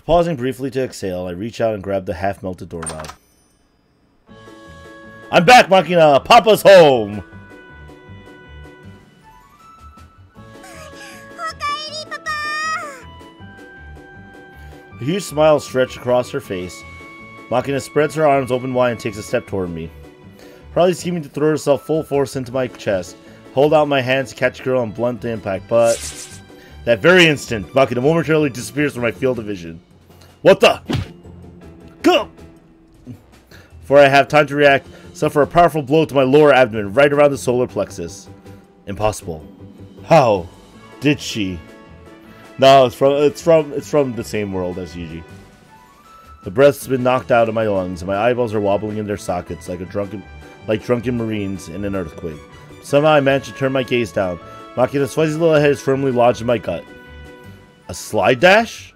pausing briefly to exhale, I reach out and grab the half-melted doorknob. I'm back, Makina! Papa's home! A huge smile stretched across her face. Makina spreads her arms open wide and takes a step toward me. Probably scheming to throw herself full force into my chest. Hold out my hands to catch the girl and blunt the impact, but that very instant, Makina momentarily disappears from my field of vision. What the? Go! Before I have time to react, suffer a powerful blow to my lower abdomen right around the solar plexus. Impossible. How did she? No, it's from the same world as Yuji. The breath's been knocked out of my lungs, and my eyeballs are wobbling in their sockets like drunken marines in an earthquake. Somehow I managed to turn my gaze down. Makina's fuzzy little head is firmly lodged in my gut. A slide dash?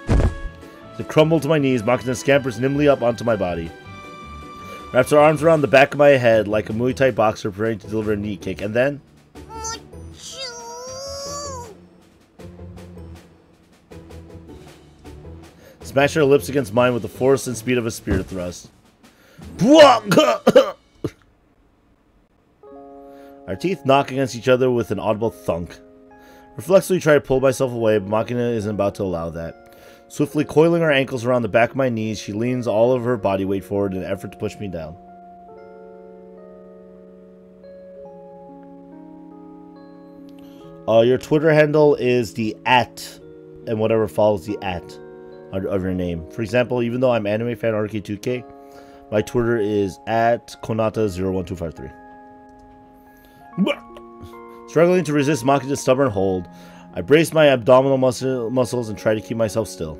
As I crumble to my knees, Makina scampers nimbly up onto my body. Wraps her arms around the back of my head like a Muay Thai boxer preparing to deliver a knee kick, and then... Smash her lips against mine with the force and speed of a spirit thrust. Our teeth knock against each other with an audible thunk. Reflexively try to pull myself away, but Makina isn't about to allow that. Swiftly coiling her ankles around the back of my knees, she leans all of her body weight forward in an effort to push me down. Your Twitter handle is the @ and whatever follows the @ of your name. For example, even though I'm animefanrk2k, my Twitter is @konata01253. Struggling to resist Makina's stubborn hold, I brace my abdominal muscles and try to keep myself still.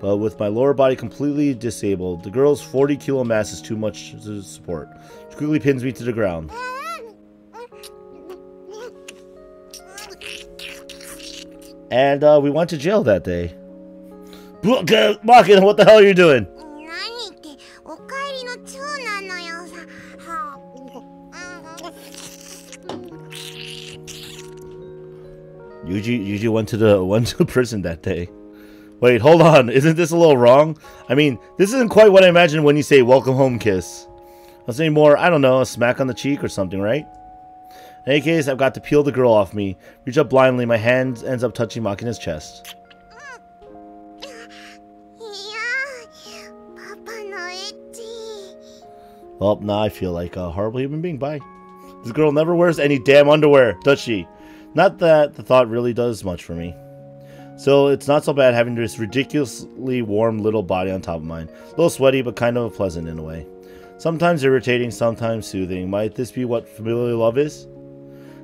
But with my lower body completely disabled, the girl's 40-kilo mass is too much to support. She quickly pins me to the ground. And we went to jail that day. Makina, what the hell are you doing? Yuji went to prison that day. Wait, hold on. Isn't this a little wrong? I mean, this isn't quite what I imagined when you say welcome home kiss. I was saying more, I don't know, a smack on the cheek or something, right? In any case, I've got to peel the girl off me. Reach up blindly, my hand ends up touching Makina's chest. Well, now I feel like a horrible human being. Bye. This girl never wears any damn underwear, does she? Not that the thought really does much for me. So it's not so bad having this ridiculously warm little body on top of mine. A little sweaty, but kind of pleasant in a way. Sometimes irritating, sometimes soothing. Might this be what familiar love is?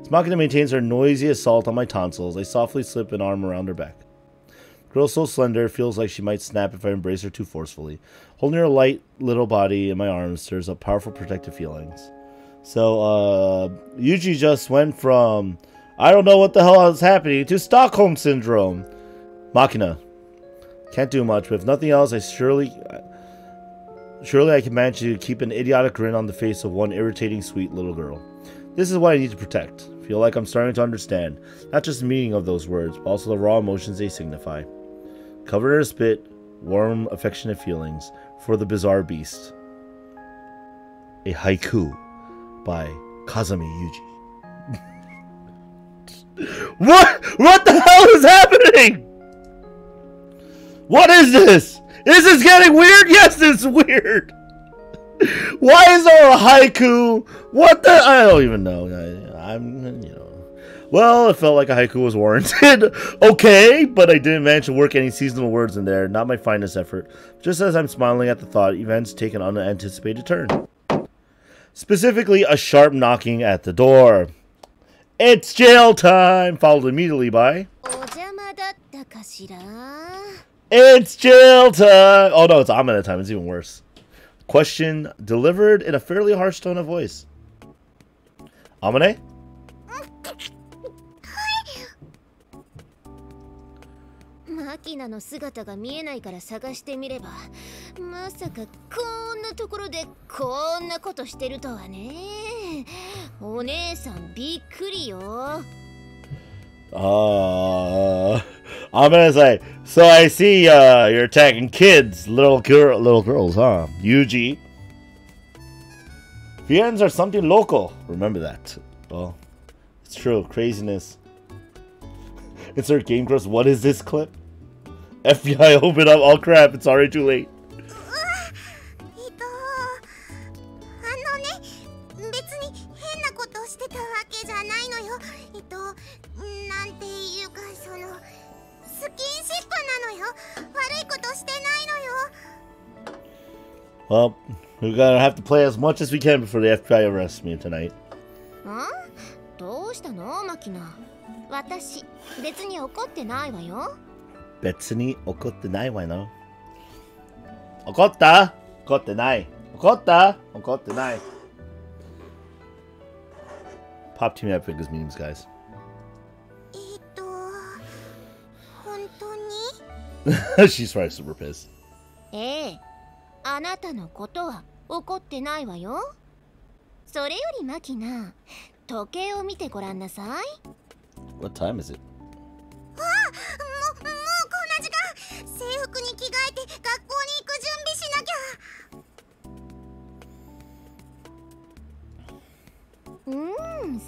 As Makina maintains her noisy assault on my tonsils, I softly slip an arm around her back. The girl so slender, feels like she might snap if I embrace her too forcefully. Holding her light little body in my arms stirs up powerful protective feelings. So, Yuji just went from, I don't know what the hell is happening, to Stockholm Syndrome. Makina. Can't do much, but if nothing else, surely I can manage to keep an idiotic grin on the face of one irritating, sweet little girl. This is what I need to protect. Feel like I'm starting to understand, not just the meaning of those words, but also the raw emotions they signify. Covered in her spit, warm, affectionate feelings for the bizarre beast. A haiku by Kazami Yuji. What the hell is happening? What is this? Is this getting weird? Yes, it's weird. Why is there a haiku? What the? I don't even know. Well, it felt like a haiku was warranted. Okay, but I didn't manage to work any seasonal words in there. Not my finest effort. Just as I'm smiling at the thought, events take an unanticipated turn. Specifically, a sharp knocking at the door. It's jail time! Followed immediately by... It's jail time! Oh no, it's Amane time. It's even worse. Question delivered in a fairly harsh tone of voice. Amane? Makinaの姿が見えないから探してみれば、まさかこんなところでこんなことしてるとはね。お姉さんびっくりよ。I'm gonna say, so I see you're attacking kids, little girls, huh? Yuji. Fiends are something local. Remember that. Well, it's true. Craziness. Insert game gross. What is this clip? FBI, open up. Oh crap, it's already too late. Well, we're gonna have to play as much as we can before the FBI arrests me tonight. Huh? どうしたの、マキナ? 私、別に怒ってないわよ。別に怒ってないわよ。怒った？怒ってない。怒った？怒ってない。Pop Team Epic is memes, guys. 本当に? She's probably super pissed. あなたのことは怒ってないわよ。それよりマキナ、時計を見てごらんなさい。What time is it? もうこんな時間。制服服に着替えて学校に行く準備しなきゃ。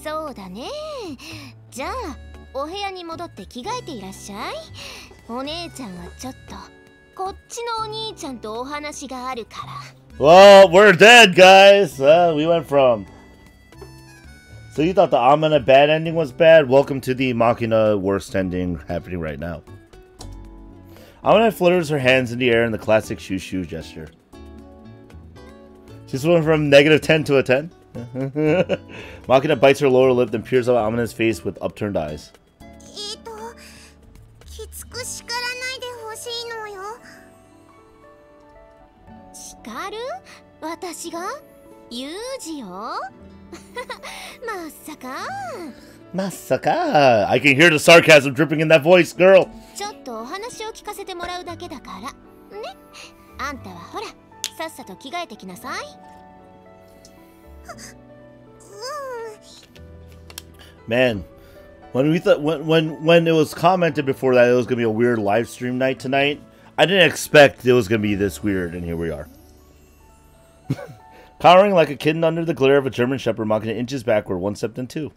そうだね。じゃあお部屋に戻って着替えていらっしゃい。お姉ちゃんはちょっとこっちのお兄ちゃんとお話があるから。Well, we're dead, guys. We went from. So you thought the Amina bad ending was bad? Welcome to the Makina worst ending happening right now. Amina flutters her hands in the air in the classic shoo-shoo gesture. She's went from -10 to a 10. Makina bites her lower lip, then peers up at Amina's face with upturned eyes. きつく叱らないでほしいのよ。叱る？私が？ユージよ？まさか。まさか。I can hear the sarcasm dripping in that voice, girl. ちょっとお話を聞かせてもらうだけだから。ね。あんたはほら、さっさと着替えてきなさい。Man, when we thought when it was commented before that it was gonna be a weird live stream night tonight, I didn't expect it was gonna be this weird, and here we are. Cowering like a kitten under the glare of a German Shepherd, Makina inches backward, one step then two.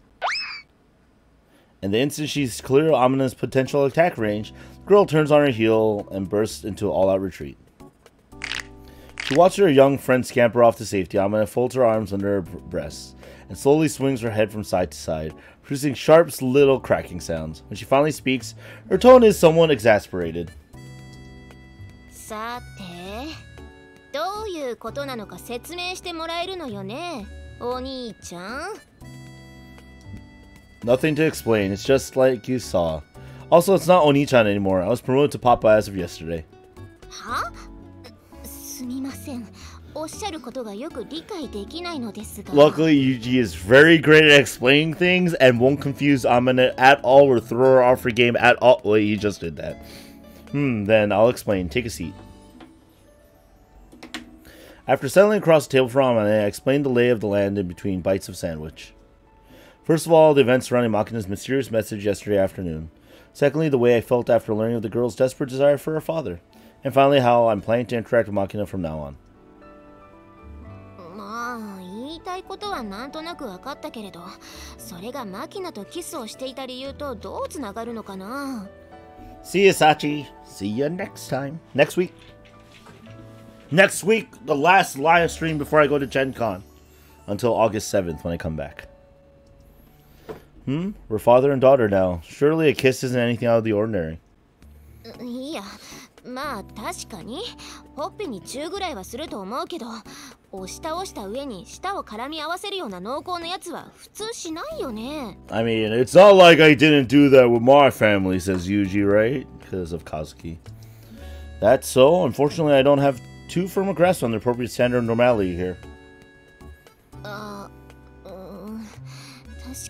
And the instant she's clear of Amina's potential attack range, the girl turns on her heel and bursts into all-out retreat. She watches her young friend scamper off to safety. Amina folds her arms under her breasts and slowly swings her head from side to side, producing sharp little cracking sounds. When she finally speaks, her tone is somewhat exasperated. さて、どういうことなのか説明してもらえるのよね、お兄ちゃん。Nothing to explain, it's just like you saw. Also, it's not Oni-chan anymore. I was promoted to Papa as of yesterday. は？すみません。おっしゃることがよく理解できないのですが。Luckily, Yuji is very great at explaining things and won't confuse Amina at all or throw her off her game at all. Wait, he just did that. Then I'll explain. Take a seat. After settling across the table for Amina, I explained the lay of the land in between bites of sandwich. First of all, the events surrounding Makina's mysterious message yesterday afternoon. Secondly, the way I felt after learning of the girl's desperate desire for her father. And finally, how I'm planning to interact with Makina from now on. まあ、言いたいことはなんとなく分かったけれど、それがマキナとキスをしていた理由とどうつながるのかな。See you, Sachi. See you next time. Next week. Next week, the last live stream before I go to Gen Con. Until August 7th when I come back. We're father and daughter now. Surely a kiss isn't anything out of the ordinary. いや、まあ確かにほっぺにチューぐらいはすると思うけど、押し倒した上に舌を絡み合わせるような濃厚なやつは普通しないよね。I mean, it's not like I didn't do that with my family, says Yuji, right? Because of Kazuki. That's so. Unfortunately, I don't have too firm a grasp on the appropriate standard of normality here.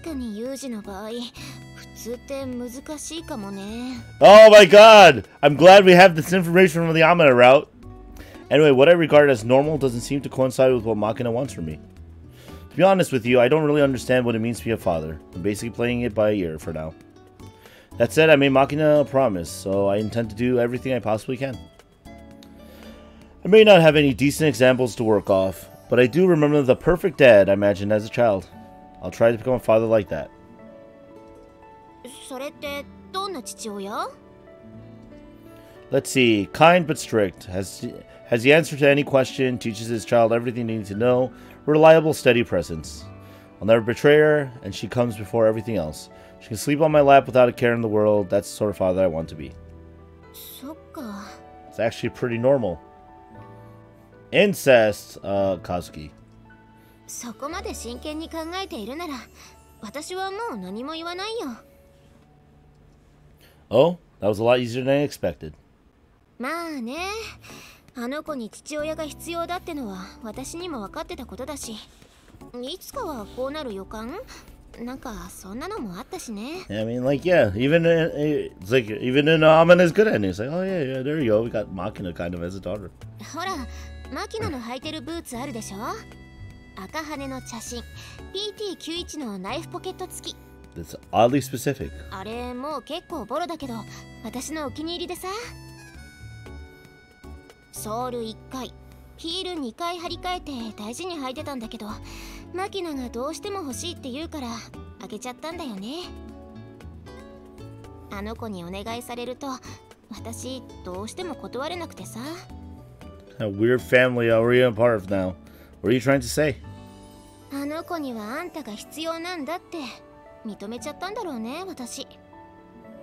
確かにユージの場合、普通って難しいかもね。Oh my god! I'm glad we have this information from the Amina route. Anyway, what I regard as normal doesn't seem to coincide with what Makina wants from me. To be honest with you, I don't really understand what it means to be a father. I'm basically playing it by ear for now. That said, I made Makina a promise, so I intend to do everything I possibly can. I may not have any decent examples to work off, but I do remember the perfect dad I imagined as a child. I'll try to become a father like that. それってどんな父親？ Let's see. Kind but strict. Has the answer to any question, teaches his child everything they need to know. Reliable, steady presence. I'll never betray her, and she comes before everything else. She can sleep on my lap without a care in the world. That's the sort of father I want to be. そっか。 It's actually pretty normal. Incest, Kazuki. そこまで真剣に考えているなら、私はもう何も言わないよ。Oh, that was a lot easier than I expected. まあね、あの子に父親が必要だってのは私にも分かってたことだし、いつかはこうなる予感？なんかそんなのもあったしね。I mean, like, yeah, even in Amina's good ending, it's like, oh yeah, there you go, we got Makina kind of as a daughter. ほら、マキナの履いてるブーツあるでしょ？赤羽の茶芯 PT91 のナイフポケット付き。 That's oddly specific. あれもう結構ボロだけど私のお気に入りでさ。ソール1回、ヒール2回張り替えて大事に履いてたんだけど、マキナがどうしても欲しいって言うからあげちゃったんだよね。あの子にお願いされると私どうしても断れなくてさ。A weird family are we a part of now? What are you trying to say? あの子にはあんたが必要なんだって認めちゃったんだろうね、私。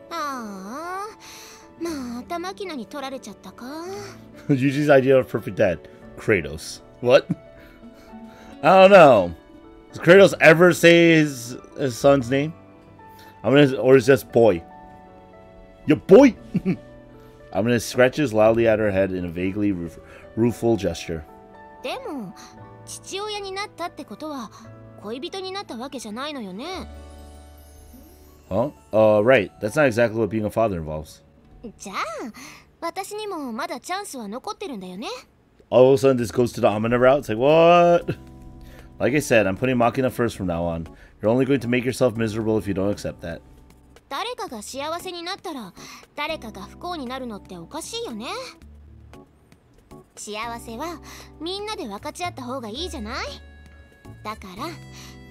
ああ、またマキナに取られちゃったか。Yuji's idea of perfect dad. Kratos. What? I don't know. Does Kratos ever say his son's name? Or is it just boy? Your boy! I'm gonna scratch his loudly at her head in a vaguely rueful gesture. でも、父親になったってことは恋人になったわけじゃないのよね。Huh? Right. That's not exactly what being a father involves. じゃあ、私にもまだチャンスは残ってるんだよね。All of a sudden, this goes to the Amina route. It's like, what? Like I said, I'm putting Makina first from now on. You're only going to make yourself miserable if you don't accept that. 誰かが幸せになったら誰かが不幸になるのっておかしいよね。幸せはみんなで分かち合った方がいいじゃない。だから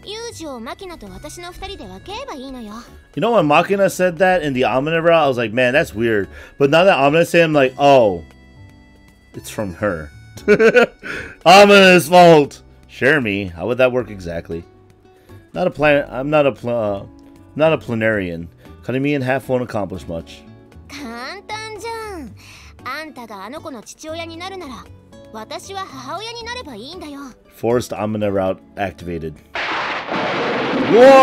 ユージをマキナと私の二人で分ければいいのよ。You know when Makina said that in the Amina route, I was like, man, that's weird. But now that Amina said it, I'm like, oh, it's from her. Amina's fault. Share me. How would that work exactly? Not a plan. I'm not a planarian. Cutting me in half won't accomplish much. 簡単じゃん。あんたがあの子の父親になるなら、私は母親になればいいんだよ。Forced Amina route activated. What?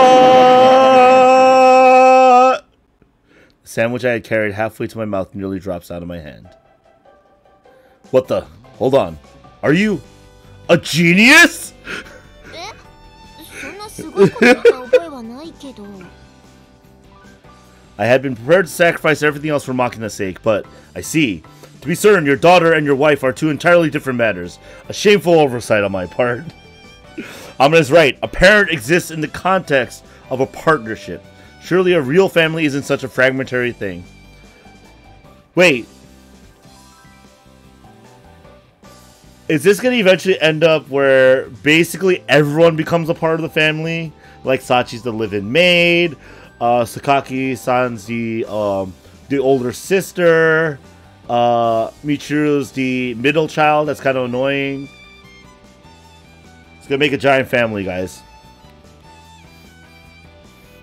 The sandwich I had carried halfway to my mouth nearly drops out of my hand. What the? Hold on. Are you a genius? え、そんなすごいこと言った覚えはないけど。I had been prepared to sacrifice everything else for Makina's sake, but I see. To be certain, your daughter and your wife are two entirely different matters. A shameful oversight on my part. Amina's right. A parent exists in the context of a partnership. Surely a real family isn't such a fragmentary thing. Wait. Is this going to eventually end up where basically everyone becomes a part of the family? Like Sachi's the live-in maid, Sakaki-san's the older sister, Michiru's the middle child that's kind of annoying. It's going to make a giant family, guys.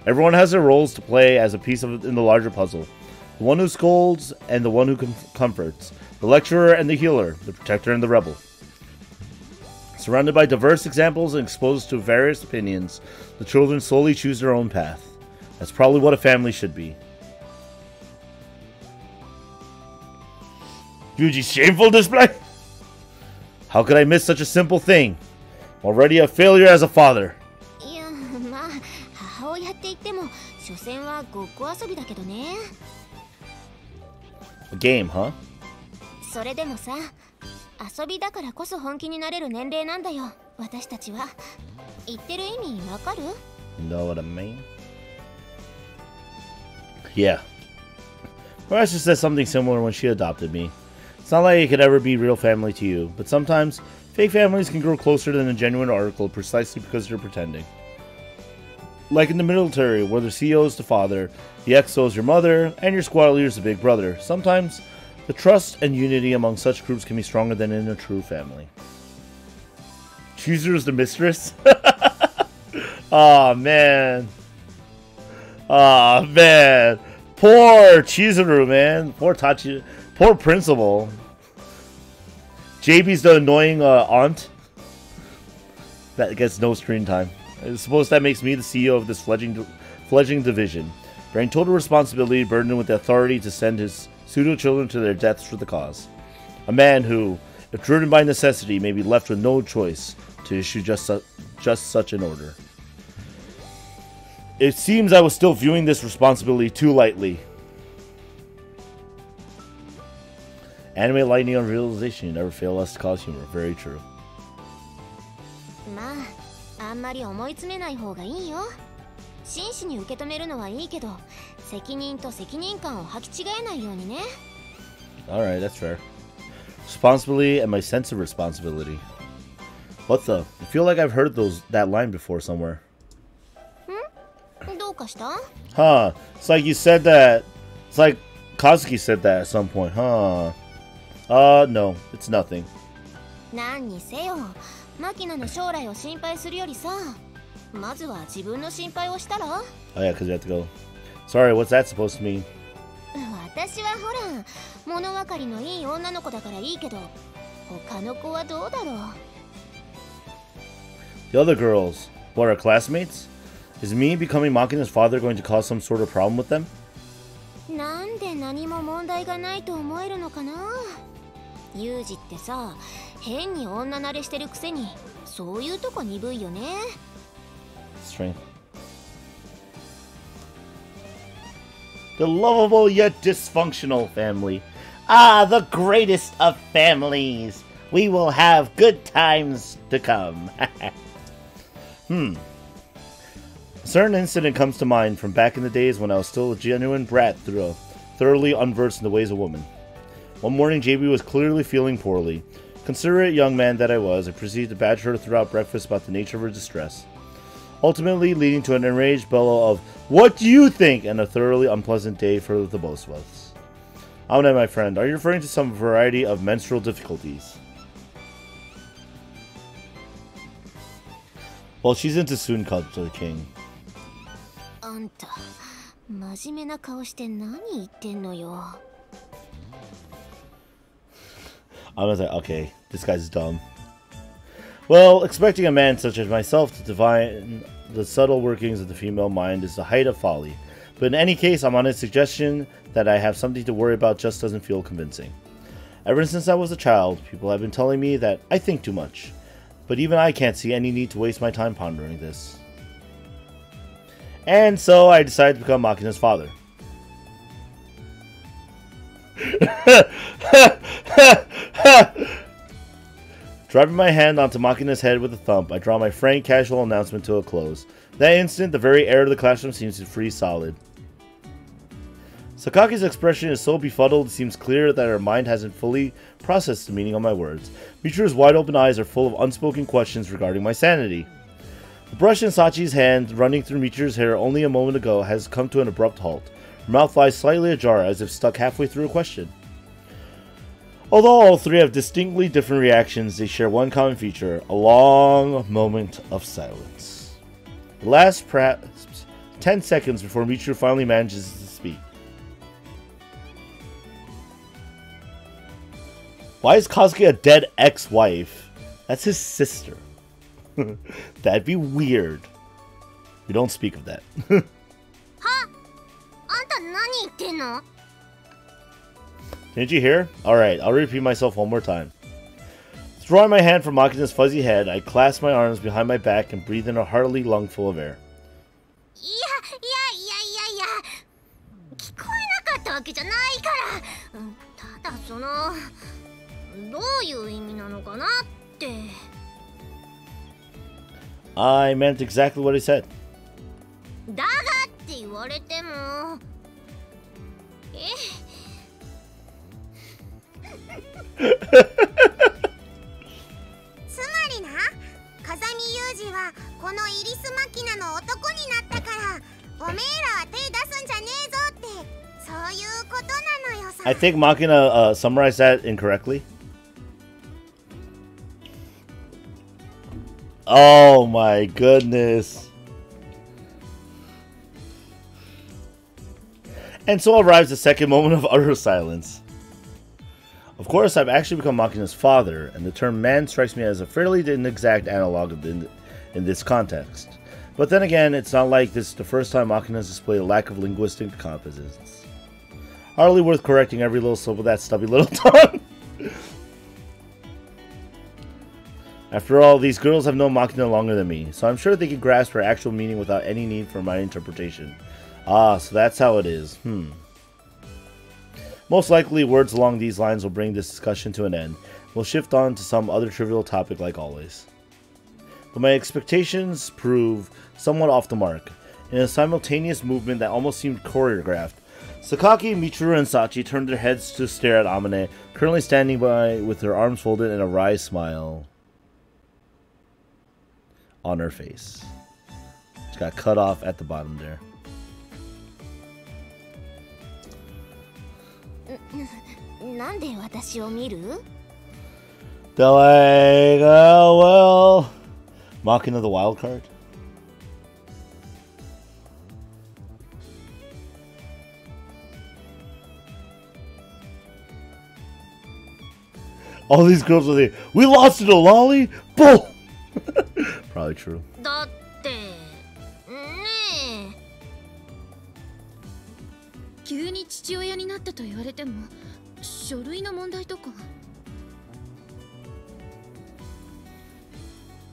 Everyone has their roles to play as a piece of in the larger puzzle. The one who scolds and the one who comforts. The lecturer and the healer. The protector and the rebel. Surrounded by diverse examples and exposed to various opinions, the children slowly choose their own path. That's probably what a family should be. Yuji's shameful display! How could I miss such a simple thing? Already a failure as a father. いや、まあ、母親って言っても、所詮はごっこ遊びだけどね。A game, huh? それでもさ、遊びだからこそ本気になれる年齢なんだよ、私たちは。言ってる意味わかる？ Know what I mean? Yeah. Marissa said something similar when she adopted me. It's not like it could ever be real family to you, but sometimes fake families can grow closer than a genuine article precisely because they're pretending. Like in the military, where the CEO is the father, the XO is your mother, and your squad leader is the big brother. Sometimes the trust and unity among such groups can be stronger than in a true family. Chizuru is the mistress? Oh man. Oh man. Poor Chizuru, man. Poor Tachi. Poor principal. JB's the annoying aunt that gets no screen time. I suppose that makes me the CEO of this fledgling division, bearing total responsibility, burdened with the authority to send his pseudo-children to their deaths for the cause. A man who, if driven by necessity, may be left with no choice to issue just such an order. It seems I was still viewing this responsibility too lightly. Anime lightning on realization, you never fail us to cause humor. Very true. まあ、あんまり思い詰めない方がいいよ。真摯に受け止めるのはいいけど、責任と責任感を履き違えないようにね。 Alright, that's fair. Responsibility and my sense of responsibility. What the? I feel like I've heard that line before somewhere. Huh. It's like you said that. It's like Kazuki said that at some point, huh? No. It's nothing. Oh yeah, because you have to go. Sorry, what's that supposed to mean? The other girls, what, our classmates? Is me becoming Makina's father going to cause some sort of problem with them? Strength. The lovable yet dysfunctional family. Ah, the greatest of families. We will have good times to come. A certain incident comes to mind from back in the days when I was still a genuine brat, thoroughly unversed in the ways of women. One morning, JB was clearly feeling poorly. Considerate young man that I was, I proceeded to badger her throughout breakfast about the nature of her distress, ultimately leading to an enraged bellow of, "What do you think?" and a thoroughly unpleasant day for the both of us. Amine, my friend, are you referring to some variety of menstrual difficulties? Well, she's into soon culture, King. I was like, okay, this guy's dumb. Well, expecting a man such as myself to divine the subtle workings of the female mind is the height of folly. But in any case, I'm on a suggestion that I have something to worry about just doesn't feel convincing. Ever since I was a child, people have been telling me that I think too much. But even I can't see any need to waste my time pondering this. And so I decided to become Makina's father. Driving my hand onto Makina's head with a thump, I draw my frank, casual announcement to a close. That instant, the very air of the classroom seems to freeze solid. Sakaki's expression is so befuddled, it seems clear that her mind hasn't fully processed the meaning of my words. Michiru's wide-open eyes are full of unspoken questions regarding my sanity. The brush in Sachi's hand, running through Michiru's hair only a moment ago, has come to an abrupt halt. Her mouth lies slightly ajar, as if stuck halfway through a question. Although all three have distinctly different reactions, they share one common feature: a long moment of silence. It lasts perhaps 10 seconds before Michiru finally manages to speak. Why is Kazuki a dead ex-wife? That's his sister. That'd be weird. We don't speak of that. Didn't you hear? Alright, I'll repeat myself one more time. Drawing my hand from Makina's fuzzy head, I clasp my arms behind my back and breathe in a hearty lungful of air. I meant exactly what I said. I think Makina summarized that incorrectly. Oh my goodness. And so arrives the second moment of utter silence. Of course, I've actually become Makina's father, and the term man strikes me as a fairly inexact analog of in this context. But then again, it's not like this is the first time Makina has displayed a lack of linguistic competence. Hardly worth correcting every little slip of that stubby little tongue. After all, these girls have known Makina longer than me, so I'm sure they can grasp her actual meaning without any need for my interpretation. Ah, so that's how it is. Most likely, words along these lines will bring this discussion to an end. We'll shift on to some other trivial topic like always. But my expectations prove somewhat off the mark. In a simultaneous movement that almost seemed choreographed, Sakaki, Michiru, and Sachi turned their heads to stare at Amane, currently standing by with her arms folded and a wry smile on her face. She got cut off at the bottom there. They're like, oh well. Makina the wild card. All these girls are there. We lost it, a lolly? Bull! Probably true. だってねえ急に父親になったと言われても書類の問題とか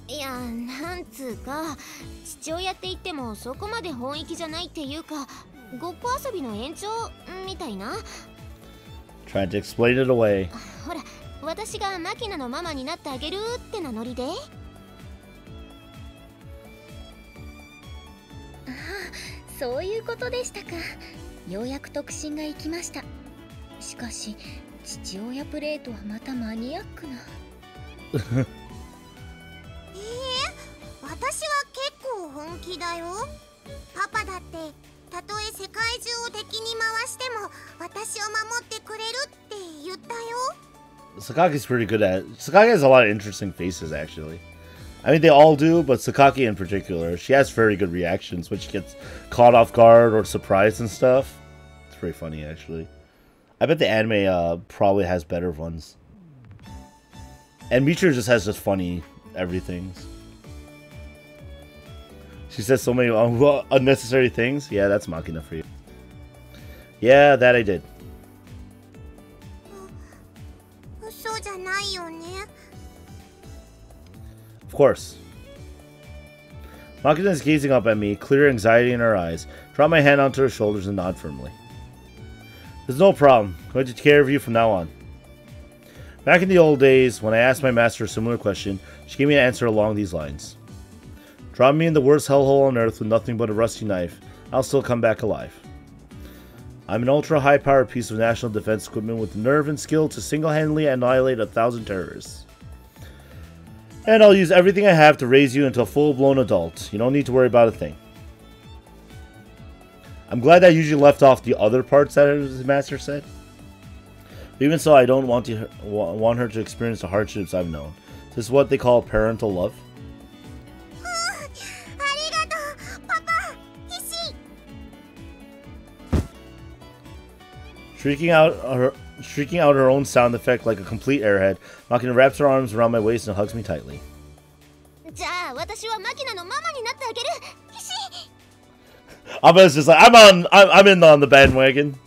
いやなんつうか父親って言ってもそこまで本意気じゃないっていうかごっこ遊びの延長みたいな Trying to explain it away. ほら私がマキナのママになってあげるって名乗りでああそういうことでしたかようやく特進が行きましたしかし父親プレートはまたマニアックな私は結構本気だよパパだってたとえ世界中を敵に回しても私を守ってくれるって言ったよ Sakaki's pretty good at it. Sakaki has a lot of interesting faces, actually. I mean, they all do, but Sakaki in particular. She has very good reactions when she gets caught off guard or surprised and stuff. It's pretty funny, actually. I bet the anime probably has better ones. And Michiru just has just funny everything. She says so many unnecessary things. Yeah, that's Makina for you. Yeah, that I did. Of course. Makina is gazing up at me, clear anxiety in her eyes. Drop my hand onto her shoulders and nod firmly. There's no problem. I'm going to take care of you from now on. Back in the old days, when I asked my master a similar question, she gave me an answer along these lines. Drop me in the worst hellhole on earth with nothing but a rusty knife. I'll still come back alive. I'm an ultra-high-powered piece of national defense equipment with the nerve and skill to single-handedly annihilate 1,000 terrorists. And I'll use everything I have to raise you into a full-blown adult. You don't need to worry about a thing. I'm glad that I usually left off the other parts that his master said. But even so, I don't want her to experience the hardships I've known. This is what they call parental love. Shrieking out her own sound effect like a complete airhead, Makina wraps her arms around my waist and hugs me tightly. Ama's just like, I'm in on the bandwagon.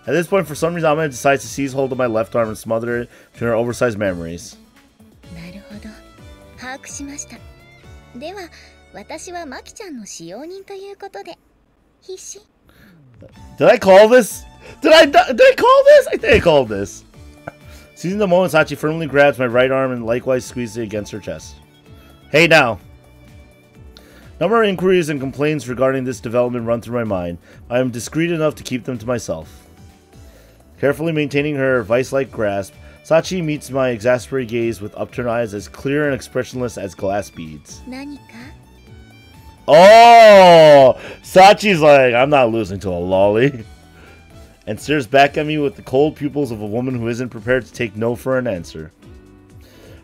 At this point, for some reason, Ama decides to seize hold of my left arm and smother it between her oversized memories. Did I call this? Did I call this? I think I called this. Seizing the moment, Sachi firmly grabs my right arm and likewise squeezes it against her chest. Hey now. No more inquiries and complaints regarding this development run through my mind. I am discreet enough to keep them to myself. Carefully maintaining her vice-like grasp, Sachi meets my exasperated gaze with upturned eyes as clear and expressionless as glass beads. Oh! Sachi's like, I'm not losing to a lolly. And stares back at me with the cold pupils of a woman who isn't prepared to take no for an answer.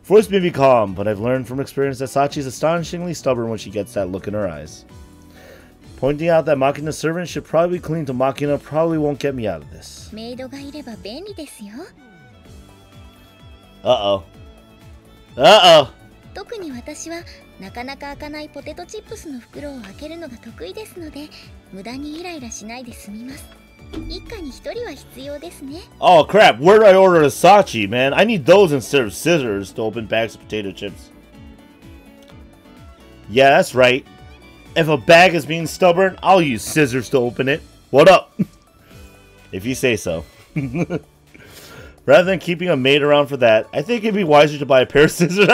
Voice may be calm, but I've learned from experience that Sachi's astonishingly stubborn when she gets that look in her eyes. Pointing out that Makina's servant should probably be clean to Makina probably won't get me out of this. Uh-oh. Uh-oh. 特に私はなかなか開かないポテトチップスの袋を開けるのが得意ですので無駄にイライラしないで済みます。一家に一人は必要ですね。Oh crap, where do I order a Sachi, man? I need those instead of scissors to open bags of potato chips. Yeah, that's right. If a bag is being stubborn, I'll use scissors to open it. What up? If you say so. Rather than keeping a maid around for that, I think it'd be wiser to buy a pair of scissors.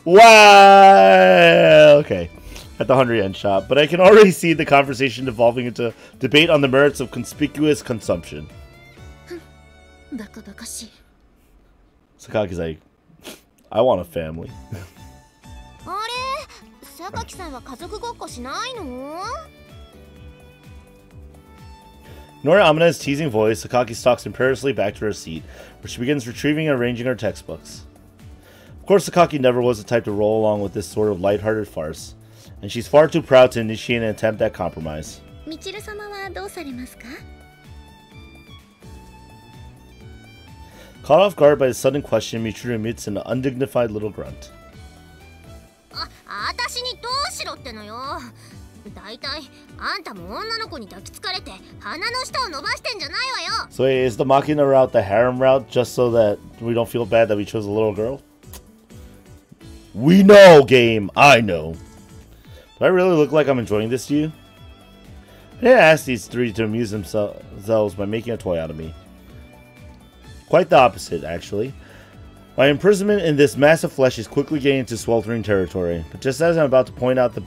Wow. Okay. at the 100 yen shop, but I can already see the conversation evolving into debate on the merits of conspicuous consumption. Sakaki's like, I want a family. Ignoring Amina's teasing voice, Sakaki stalks imperiously back to her seat, where she begins retrieving and arranging her textbooks. Of course, Sakaki never was the type to roll along with this sort of lighthearted farce, and she's far too proud to initiate an attempt at compromise. Caught off guard by the sudden question, Michiru emits an undignified little grunt. So wait, is the Makina route the harem route just so that we don't feel bad that we chose a little girl? We know, game. I know. Do I really look like I'm enjoying this to you? I didn't ask these three to amuse themselves by making a toy out of me. Quite the opposite, actually. My imprisonment in this massive flesh is quickly getting into sweltering territory, but just as I'm about to point out that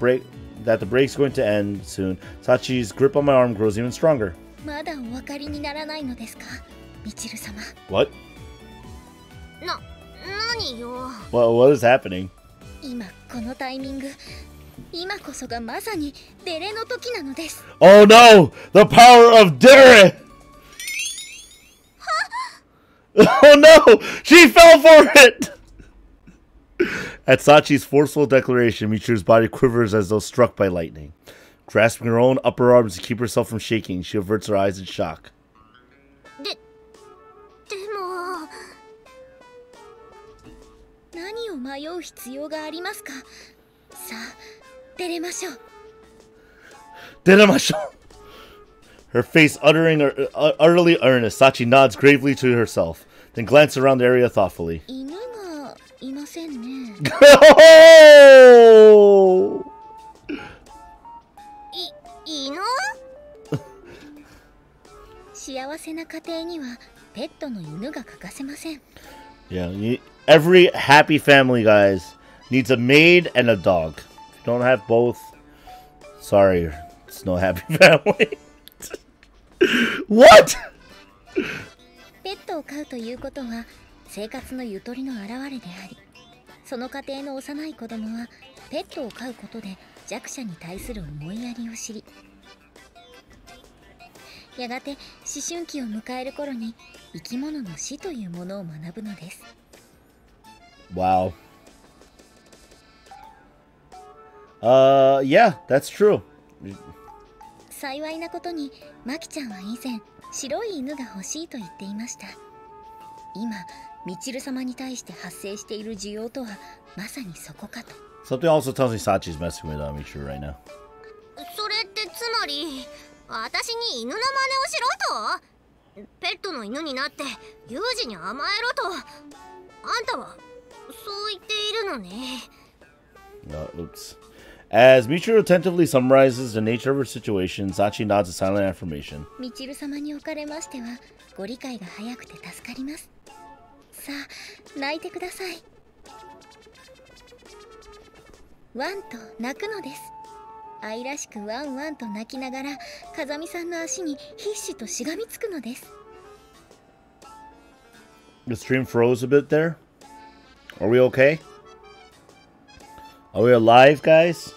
the break's going to end soon, Sachi's grip on my arm grows even stronger. What? What is happening? Oh no! The power of Dere! Oh no! She fell for it! At Sachi's forceful declaration, Michiru's body quivers as though struck by lightning. Grasping her own upper arms to keep herself from shaking, she averts her eyes in shock. Her face utterly earnest, Sachi nods gravely to herself, then glances around the area thoughtfully. Yeah, every happy family, guys, needs a maid and a dog. If you don't have both, sorry, it's no happy family. What? ペットを飼うということは生活のゆとりの表れであり、その家庭の幼い子供はペットを飼うことで弱者に対する思いやりを知り、やがて思春期を迎える頃に生き物の死というものを学ぶのです。Wow. Yeah, that's true. 幸いなことにマキちゃんは以前白い犬が欲しいと言っていました。今ミチル様に対して発生している需要とはまさにそこかと。 Something also tells me Sachi's messing with Michiru right now. それってつまり私に犬の真似をしろと？ペットの犬になって有事に甘えろと？あんたはそう言っているのね。Oops. As Michiru attentively summarizes the nature of her situation, Sachi nods a silent affirmation. ミチル様におかれましてはご理解が早くて助かります。さあ泣いてください。ワンと泣くのです。愛らしくワンワンと泣きながら風見さんの足に必死としがみつくのです。 The stream froze a bit there. Are we okay? Are we alive, guys?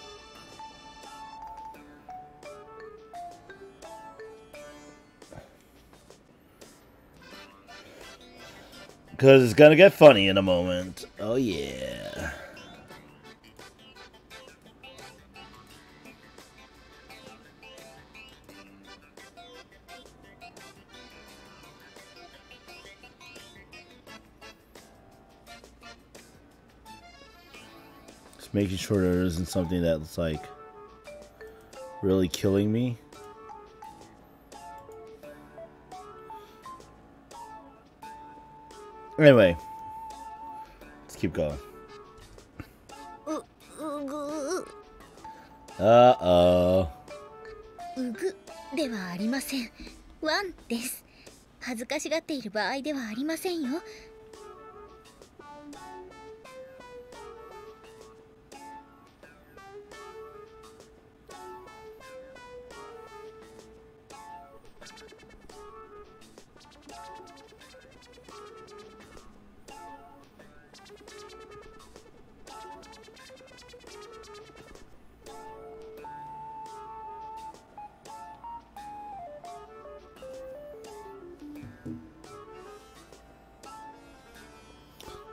Because it's gonna get funny in a moment. Oh yeah. Just making sure there isn't something that's like really killing me. Anyway, let's keep going. Uh-oh. うぐではありません。ワンです。恥ずかしがっている場合ではありませんよ。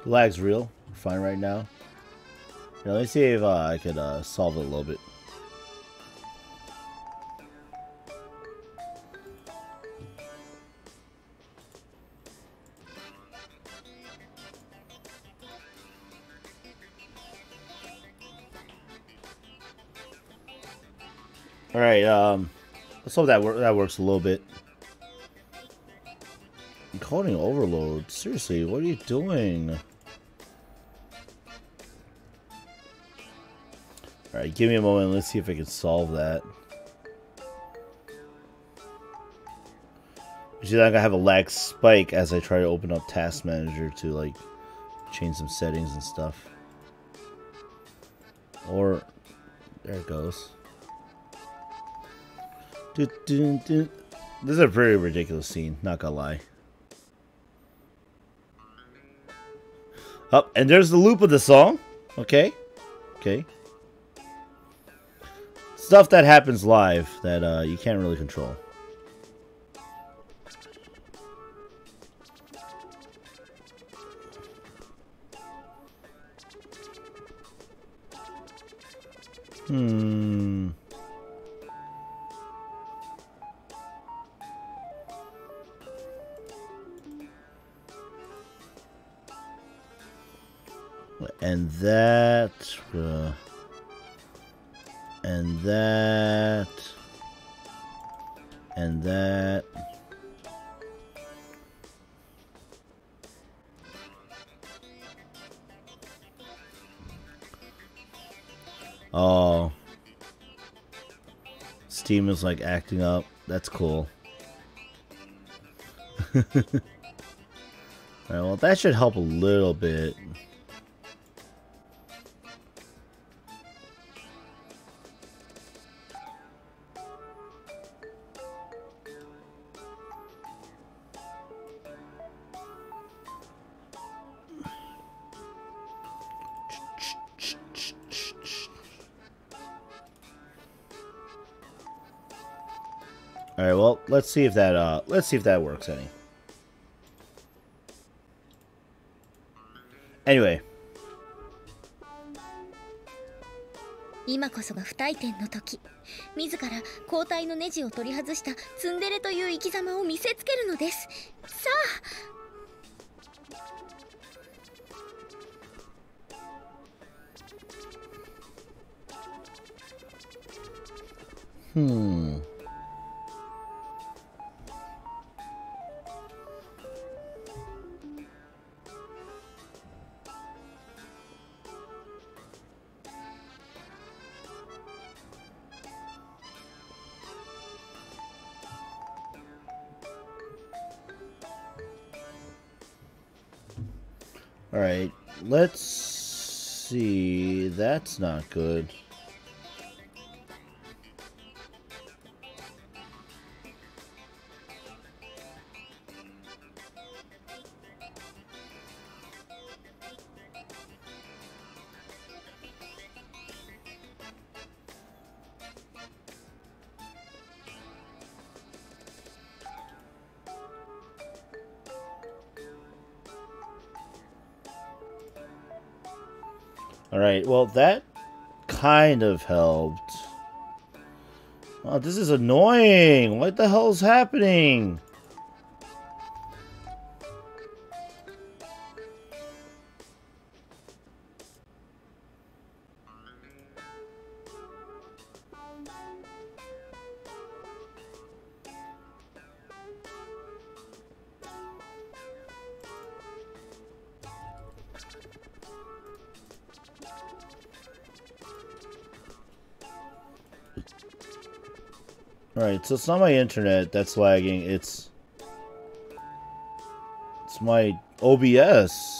Lag's real. We're fine right now. Yeah, let me see if I could solve it a little bit. All right. Let's hope that works a little bit. Encoding overload. Seriously, what are you doing? Alright, give me a moment. Let's see if I can solve that. Usually I'm gonna have a lag spike as I try to open up Task Manager to like change some settings and stuff. Or there it goes. This is a very ridiculous scene, not gonna lie. Oh, and there's the loop of the song. Okay. Okay. Stuff that happens live that you can't really control. And that... and that, and that. Oh, Steam is like acting up. That's cool. Alright, well, that should help a little bit. All right, well, let's see if that works any. Anyway. 今こそが不退転の時。自ら交代のネジを取り外したツンデレという生き様を見せつけるのです。さあ。Alright, let's see. That's not good. Alright, well, that kind of helped. Oh, this is annoying! What the hell is happening? Alright, so it's not my internet that's lagging, it's my OBS.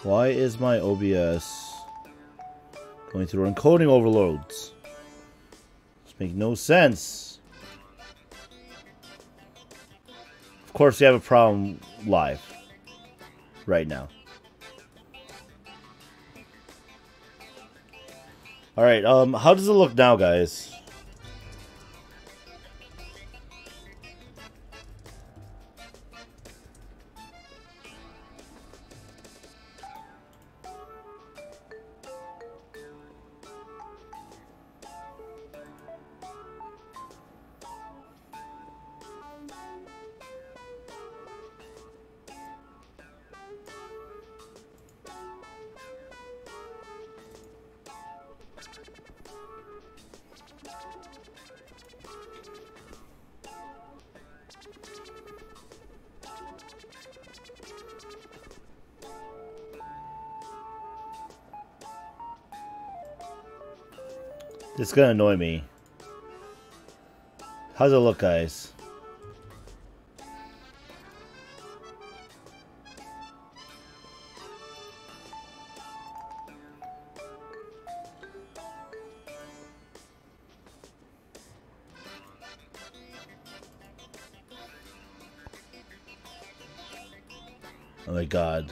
Why is my OBS going through encoding overloads? This makes no sense. Of course, we have a problem live right now. Alright, how does it look now, guys? It's gonna annoy me. How's it look, guys? Oh my god.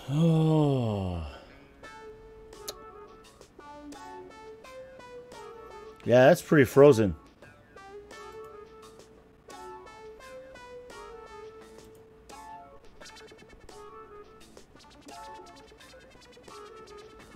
Oh. Yeah, that's pretty frozen.